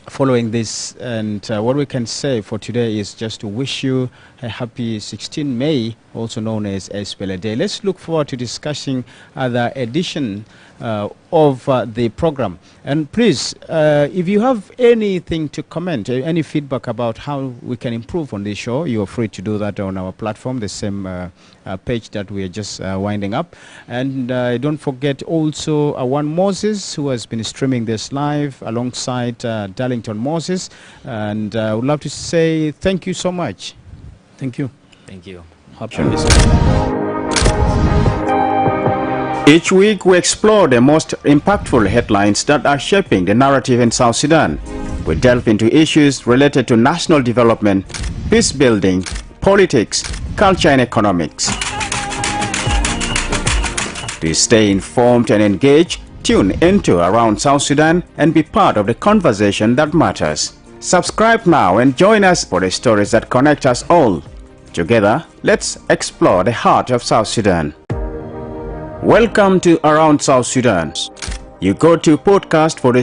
following this. And what we can say for today is just to wish you a happy 16 May, also known as Espele Day. Let's look forward to discussing other edition of the program. And please, if you have anything to comment, any feedback about how we can improve on this show, you are free to do that on our platform, the same page that we are just winding up. And don't forget also Awan Moses, who has been streaming this live alongside Darlington Moses. And I would love to say thank you so much. Thank you. Thank you. Each week we explore the most impactful headlines that are shaping the narrative in South Sudan. We delve into issues related to national development, peace building, politics, culture and economics. To stay informed and engaged, tune into Around South Sudan and be part of the conversation that matters. Subscribe now and join us for the stories that connect us all. Together, let's explore the heart of South Sudan. Welcome to Around South Sudan. You go to podcast for the